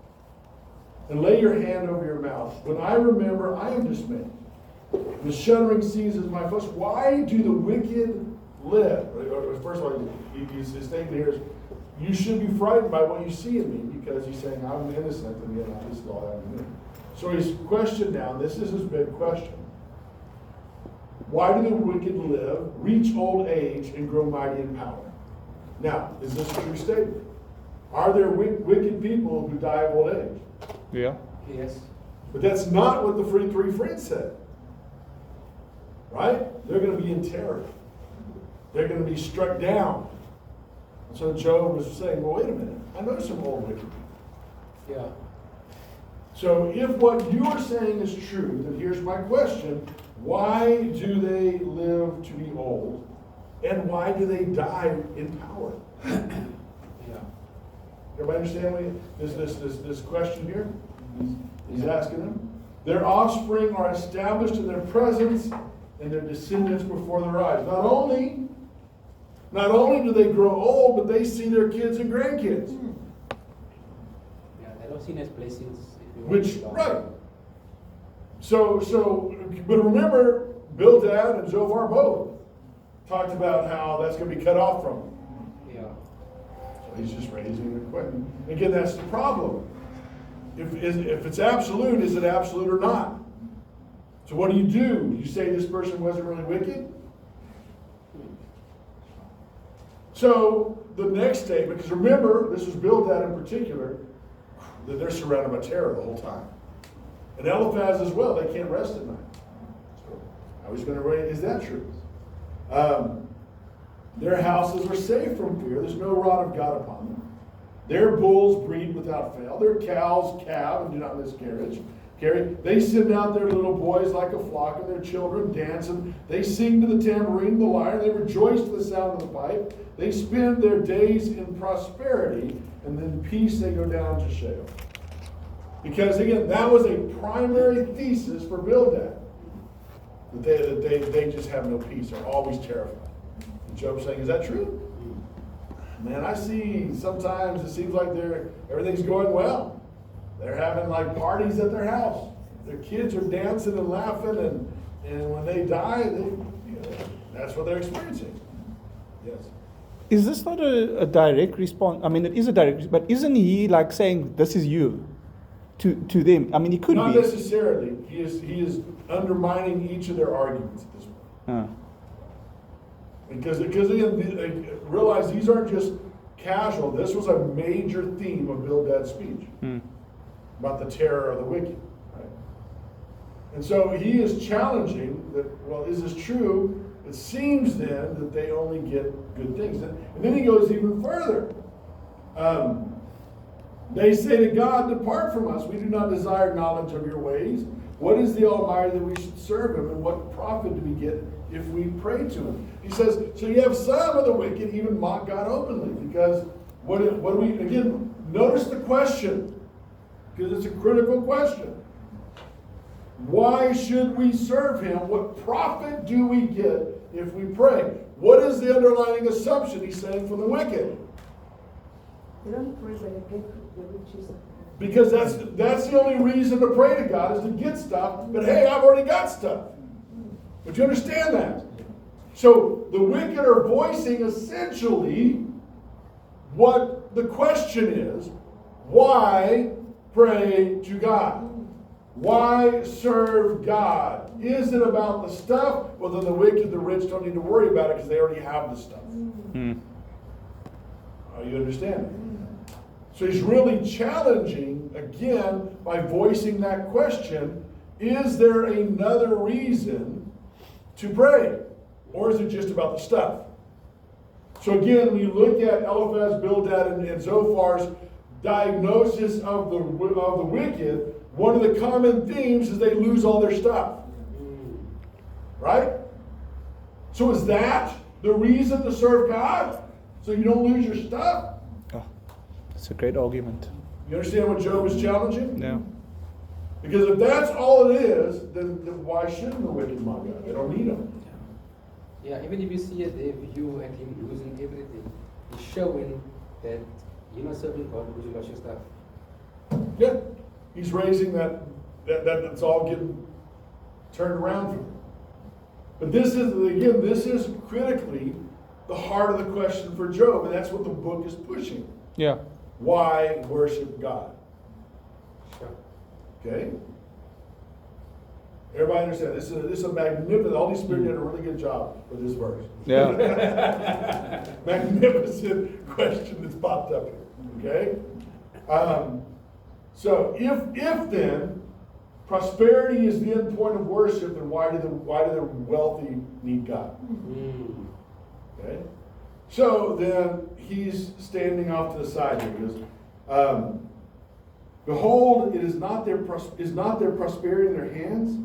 and lay your hand over your mouth. When I remember, I am dismayed. The shuddering seizes my flesh. Why do the wicked live? First of all, his statement here is, you should be frightened by what you see in me, because he's saying I'm innocent and yet this is all happening to me. So his question now, this is his big question. Why do the wicked live, reach old age, and grow mighty in power? Now, is this a true statement? Are there wicked people who die of old age? Yeah. Yes. But that's not what the three friends said. Right? They're going to be in terror. They're going to be struck down. And so Job was saying, well, wait a minute. I know some old wicked people. Yeah. So if what you are saying is true, then here's my question. Why do they live to be old? And why do they die in power? Yeah. Everybody understand what this question here? He's asking them. Their offspring are established in their presence, and their descendants before their eyes. Not only do they grow old, but they see their kids and grandkids. Yeah, they don't see it as blessings. Which, right. So, but remember, Bildad and Zophar both talked about how that's going to be cut off from them. Yeah. So he's just raising the question. Again, that's the problem. If it's absolute, is it absolute or not? So what do? You say this person wasn't really wicked? So the next statement, because remember, this was Bildad in particular, that they're surrounded by terror the whole time. And Eliphaz as well, they can't rest at night. So I was going to write, is that true? Their houses are safe from fear. There's no rod of God upon them. Their bulls breed without fail. Their cows calve and do not miscarriage. They send out their little boys like a flock, and their children dance, and they sing to the tambourine, the lyre, they rejoice to the sound of the pipe. They spend their days in prosperity, and then peace they go down to Sheol. Because again, that was a primary thesis for Bildad. That they just have no peace, they're always terrified. And Job's saying, is that true? Man, I see sometimes it seems like everything's going well. They're having like parties at their house. Their kids are dancing and laughing, and when they die, that's what they're experiencing. Yes. Is this not a direct response? I mean, it is a direct response, but isn't he like saying, this is you to them? I mean, he could Not be. necessarily. He is undermining each of their arguments at this point. Because again, realize these aren't just casual. This was a major theme of Bildad's speech. About the terror of the wicked. Right? And so he is challenging that, well, is this true? It seems then that they only get good things. And then he goes even further. They say to God, depart from us. We do not desire knowledge of your ways. What is the Almighty that we should serve him? And what profit do we get if we pray to him? He says, so you have some of the wicked even mock God openly. Because what do we, again, notice the question. Because it's a critical question. Why should we serve him? What profit do we get if we pray? What is the underlying assumption he's saying from the wicked? They don't pray, but they get the riches. Because that's the only reason to pray to God is to get stuff. But hey, I've already got stuff. But you understand that? So the wicked are voicing essentially what the question is. Why pray to God? Why serve God? Is it about the stuff? Well, then the wicked, the rich don't need to worry about it because they already have the stuff. You understand? So he's really challenging, again, by voicing that question, is there another reason to pray? Or is it just about the stuff? So again, when you look at Eliphaz, Bildad, and Zophar's diagnosis of the wicked, one of the common themes is they lose all their stuff. Right? So is that the reason to serve God? So you don't lose your stuff? Oh, that's a great argument. You understand what Job is challenging? Yeah. Because if that's all it is, then why shouldn't the wicked mock God? They don't need him. Yeah, even if you see it, their view and him losing everything, he's showing that you're not serving God because you lost your stuff. Yeah. He's raising that's all getting turned around for him. But this is critically the heart of the question for Job, and that's what the book is pushing. Yeah. Why worship God? Sure. Okay? Everybody understand? This is a magnificent, the Holy Spirit did a really good job with this verse. Yeah. Magnificent question that's popped up here. Okay? So if then prosperity is the end point of worship, then why do the wealthy need God? Okay? So then he's standing off to the side here. He goes, behold, it is not their prosperity in their hands,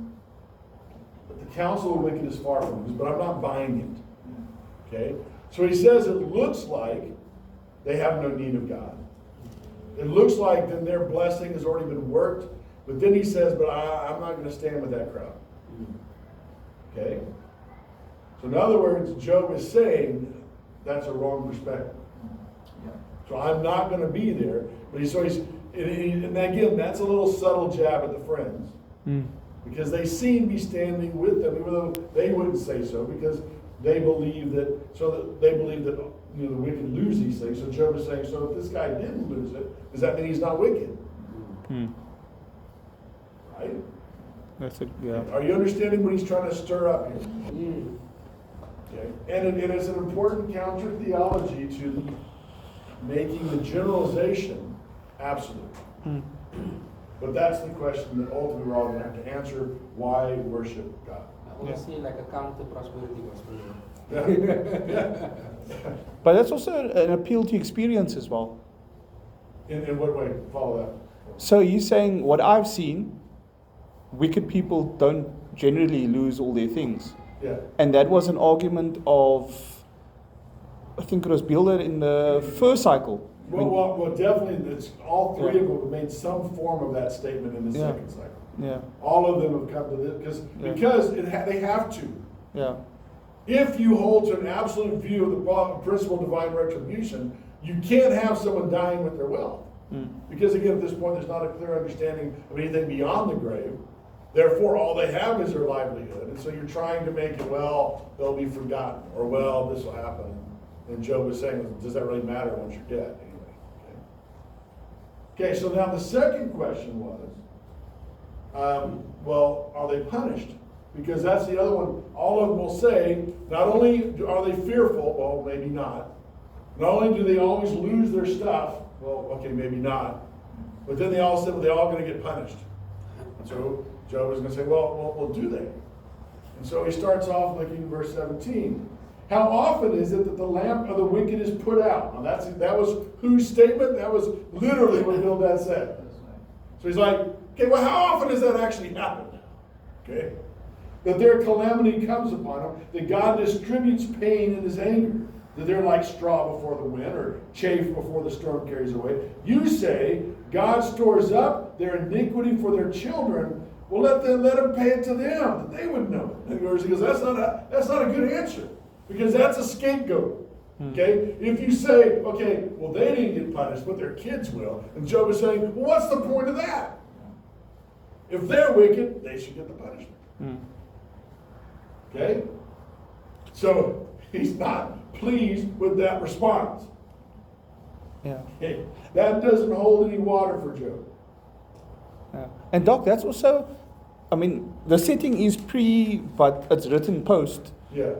but the counsel of the wicked is far from them. But I'm not buying it. Okay? So he says it looks like they have no need of God. It looks like then their blessing has already been worked. But then he says, but I'm not going to stand with that crowd. Okay? So in other words, Job is saying that's a wrong perspective. So I'm not going to be there. But and again, that's a little subtle jab at the friends. Because they seem to be standing with them, even though they wouldn't say so, because they believe that the wicked lose these things. So Job is saying, so if this guy didn't lose it, does that mean he's not wicked? Right? That's it. Yeah. Are you understanding what he's trying to stir up here? Okay. And it is an important counter theology to making the generalization absolute. But that's the question that ultimately we're all going to have to answer: why worship God? I want to see like a counter prosperity gospel. Yeah. But that's also an appeal to experience as well. In what way? Follow that. So he's saying what I've seen, wicked people don't generally lose all their things. Yeah. And that was an argument of, I think it was Builder in the first cycle. Well, definitely, it's all three of them have made some form of that statement in the second cycle. Yeah. All of them have come to this because they have to. Yeah. If you hold to an absolute view of the principle of divine retribution, you can't have someone dying with their wealth. Because again, at this point, there's not a clear understanding of anything beyond the grave. Therefore, all they have is their livelihood. And so you're trying to make it, well, they'll be forgotten, or well, this will happen. And Job was saying, does that really matter once you're dead? Anyway. Okay, so now the second question was, well, are they punished? Because that's the other one. All of them will say, not only are they fearful, well, maybe not. Not only do they always lose their stuff, well, okay, maybe not. But then they all said, well, they're all going to get punished. And so Job is going to say, well, do they? And so he starts off looking at verse 17. How often is it that the lamp of the wicked is put out? Now that was whose statement? That was literally what Bildad said. So he's like, okay, well, how often does that actually happen? Okay? That their calamity comes upon them, that God distributes pain in his anger, that they're like straw before the wind or chaff before the storm carries away. You say, God stores up their iniquity for their children. Well, let them pay it to them, that they would know it. And he goes, that's not a good answer, because that's a scapegoat. Okay? If you say, okay, well, they didn't get punished, but their kids will. And Job is saying, well, what's the point of that? If they're wicked, they should get the punishment. Okay? So he's not pleased with that response. Yeah. Okay? That doesn't hold any water for Job. Yeah. And Doc, that's also, I mean, the setting is but it's written post. Yeah.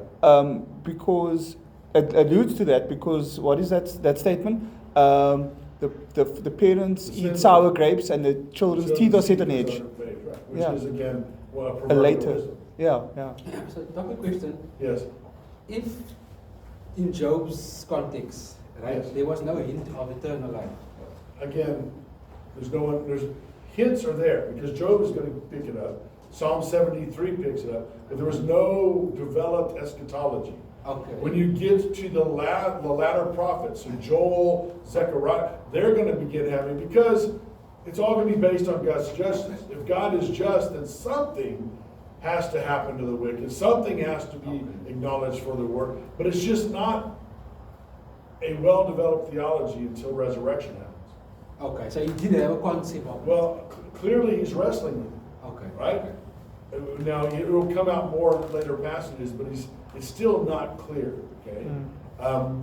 Because it alludes to that, because what is that statement? The parents eat sour grapes and the children's teeth are set on edge. Which is again a later. wisdom. Yeah. So, Doc, a question. Yes. If in Job's context, right, Yes. there was no hint of eternal life. Again, hints are there because Job is going to pick it up. Psalm 73 picks it up, but there was no developed eschatology. Okay. When you get to the latter prophets, so Joel, Zechariah, they're going to begin having, because it's all going to be based on God's justice. If God is just, then something has to happen to the wicked. Something has to be acknowledged for the work. But it's just not a well-developed theology until resurrection happens. Okay, so you did have a concept of it. Well, clearly he's wrestling with it, Okay. right? Now, it will come out more in later passages, but it's still not clear, okay?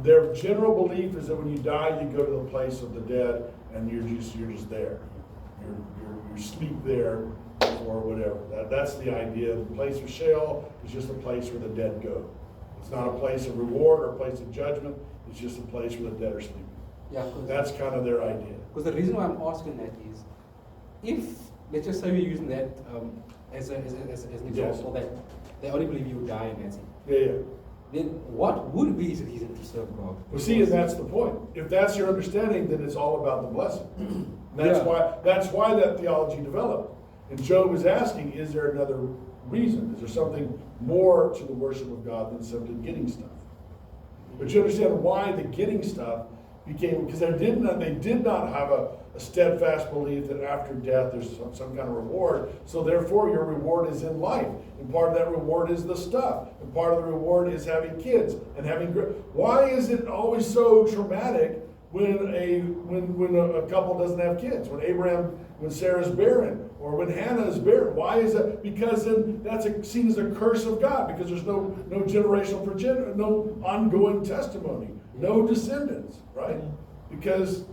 Their general belief is that when you die, you go to the place of the dead, and you're just there. You sleep there, or whatever. That's the idea. The place of Sheol is just a place where the dead go. It's not a place of reward or a place of judgment. It's just a place where the dead are sleeping. Yeah, That's kind of their idea. because the reason why I'm asking that is, if, let's just say we're using that as an example, that they only believe you die and that's it, Yeah. then what would be his reason to serve God? Well, see, and that's the point. If that's your understanding, then it's all about the blessing. That's why that theology developed. And Job is asking, is there another reason? Is there something more to the worship of God than simply getting stuff? But you understand why the getting stuff became, because they did not have a steadfast belief that after death there's some kind of reward. So therefore your reward is in life. And part of that reward is the stuff. And part of the reward is having kids and having. Why is it always so traumatic when a couple doesn't have kids? When Sarah's barren, or when Hannah is barren. Why is that? Because then that's seen as a curse of God, because there's no generational no ongoing testimony, no descendants, right? Because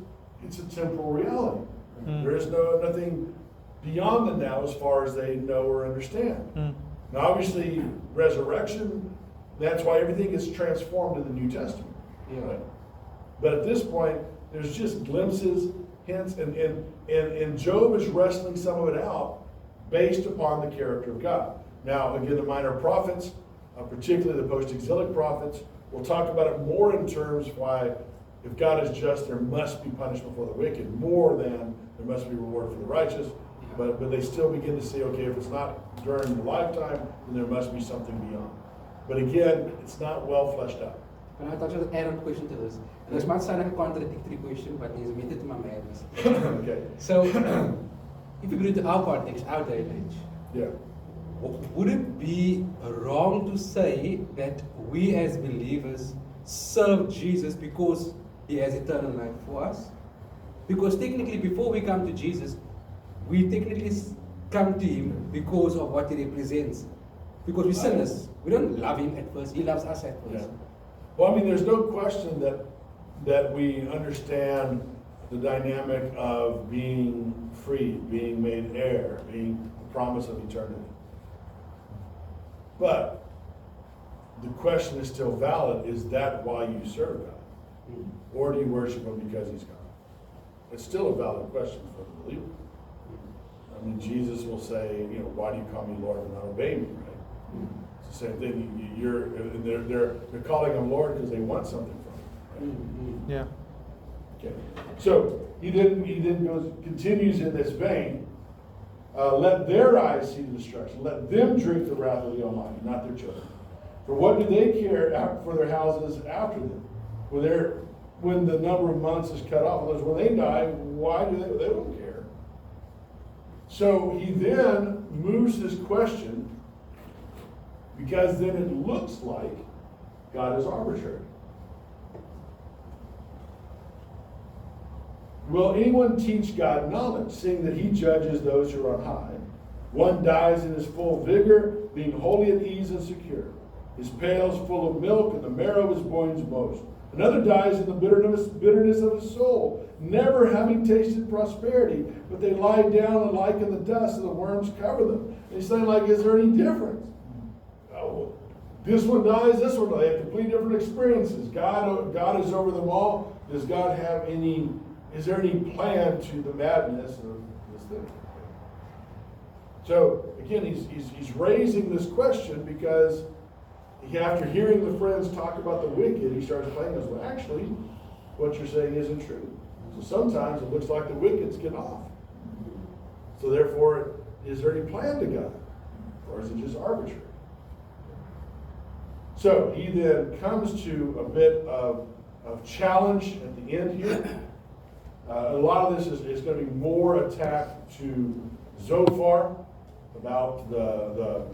it's a temporal reality. There is nothing beyond the now as far as they know or understand. Now, obviously, resurrection, that's why everything is transformed in the New Testament. Yeah. Right? But at this point, there's just glimpses, hints, and Job is wrestling some of it out based upon the character of God. Now, again, the minor prophets, particularly the post-exilic prophets, we'll talk about it more in terms why if God is just, there must be punishment for the wicked, more than there must be reward for the righteous. But they still begin to say, okay, if it's not during the lifetime, then there must be something beyond. But again, it's not well fleshed out. Can I touch on an add-on question to this? And this might sound like a contradictory question, but there's a method to my madness. Okay. So, if you go into our context, our day and age, Yeah. would it be wrong to say that we as believers serve Jesus because he has eternal life for us? Because technically, before we come to Jesus, we technically come to him because of what he represents. Because we're sinners. We don't love him at first, he loves us at first. Yeah. Well, I mean, there's no question that we understand the dynamic of being free, being made heir, being the promise of eternity. But the question is still valid: is that why you serve God, or do you worship him because he's God? It's still a valid question for the believer. I mean, Jesus will say, why do you call me Lord and not obey me, right? It's the same thing. They're calling him Lord because they want something from him. Right? Yeah. Okay. So he then continues in this vein. Let their eyes see the destruction. Let them drink the wrath of the Almighty, not their children. For what do they care for their houses after them? When the number of months is cut off, when they die, why do they don't care? So he then moves his question, because then it looks like God is arbitrary. Will anyone teach God knowledge, seeing that he judges those who are on high? One dies in his full vigor, being wholly at ease and secure. His pail is full of milk, and the marrow of his bones most. Another dies in the bitterness of his soul, never having tasted prosperity, but they lie down alike in the dust, and the worms cover them. And he's saying, is there any difference? Oh, this one dies, this one dies. They have completely different experiences. God is over them all. Does God have is there any plan to the madness of this thing? So, again, he's raising this question because after hearing the friends talk about the wicked, he starts playing as, well, actually, what you're saying isn't true. So sometimes it looks like the wickeds get off. So therefore, is there any plan to God? Or is it just arbitrary? So he then comes to a bit of challenge at the end here. A lot of this is going to be more attack to Zophar about the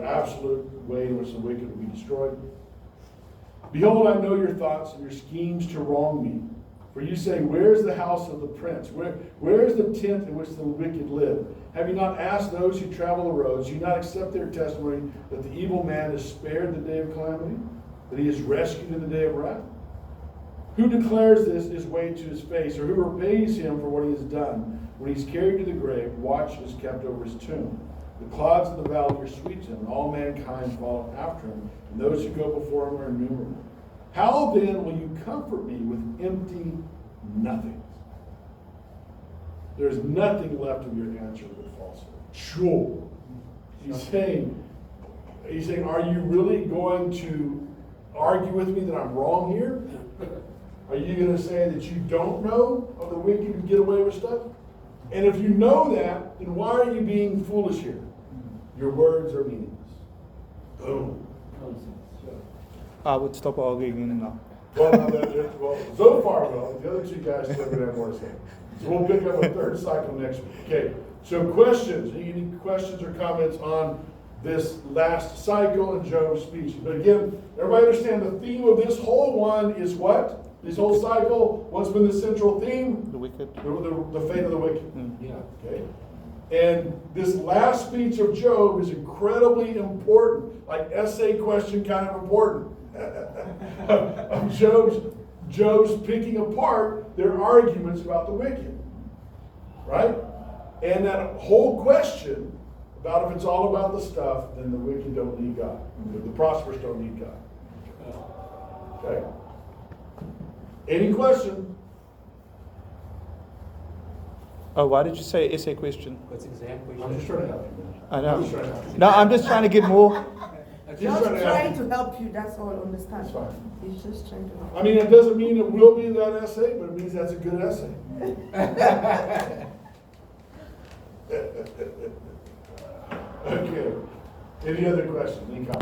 absolute way in which the wicked will be destroyed. Behold, I know your thoughts and your schemes to wrong me. For you say, where is the house of the prince? Where is the tent in which the wicked live? Have you not asked those who travel the roads? Do you not accept their testimony that the evil man is spared the day of calamity? That he is rescued in the day of wrath? Who declares this his way to his face? Or who repays him for what he has done? When he's carried to the grave, watch is kept over his tomb. The clouds of the valley are sweet to him, and all mankind follow after him, and those who go before him are innumerable. How then will you comfort me with empty nothings? There's nothing left of your answer but falsehood. Sure. He's saying, are you really going to argue with me that I'm wrong here? Are you going to say that you don't know of the wicked who get away with stuff? And if you know that, then why are you being foolish here? Your words are meaningless. Boom. I would stop arguing now. Well, so far, well, the other two guys still going to have more to say. So we'll pick up a third cycle next week. Okay, so questions. Any questions or comments on this last cycle in Job's speech? But again, everybody understand the theme of this whole one is what? This whole cycle, what's been the central theme? The wicked. The fate of the wicked. Yeah. Okay? And this last speech of Job is incredibly important, like essay question kind of important. Of Job's picking apart their arguments about the wicked. Right? And that whole question about if it's all about the stuff, then the wicked don't need God. The prosperous don't need God. Okay? Any question? Oh, why did you say essay question? What's exam question? I'm just trying to help you, man. I know. I'm just trying to help you. No, I'm just trying to get more. Just trying to trying help to help you, that's all, understand? That's fine. He's just trying to help. I mean, it doesn't mean it will be that essay, but it means that's a good essay. Okay. Any other questions? Any comments?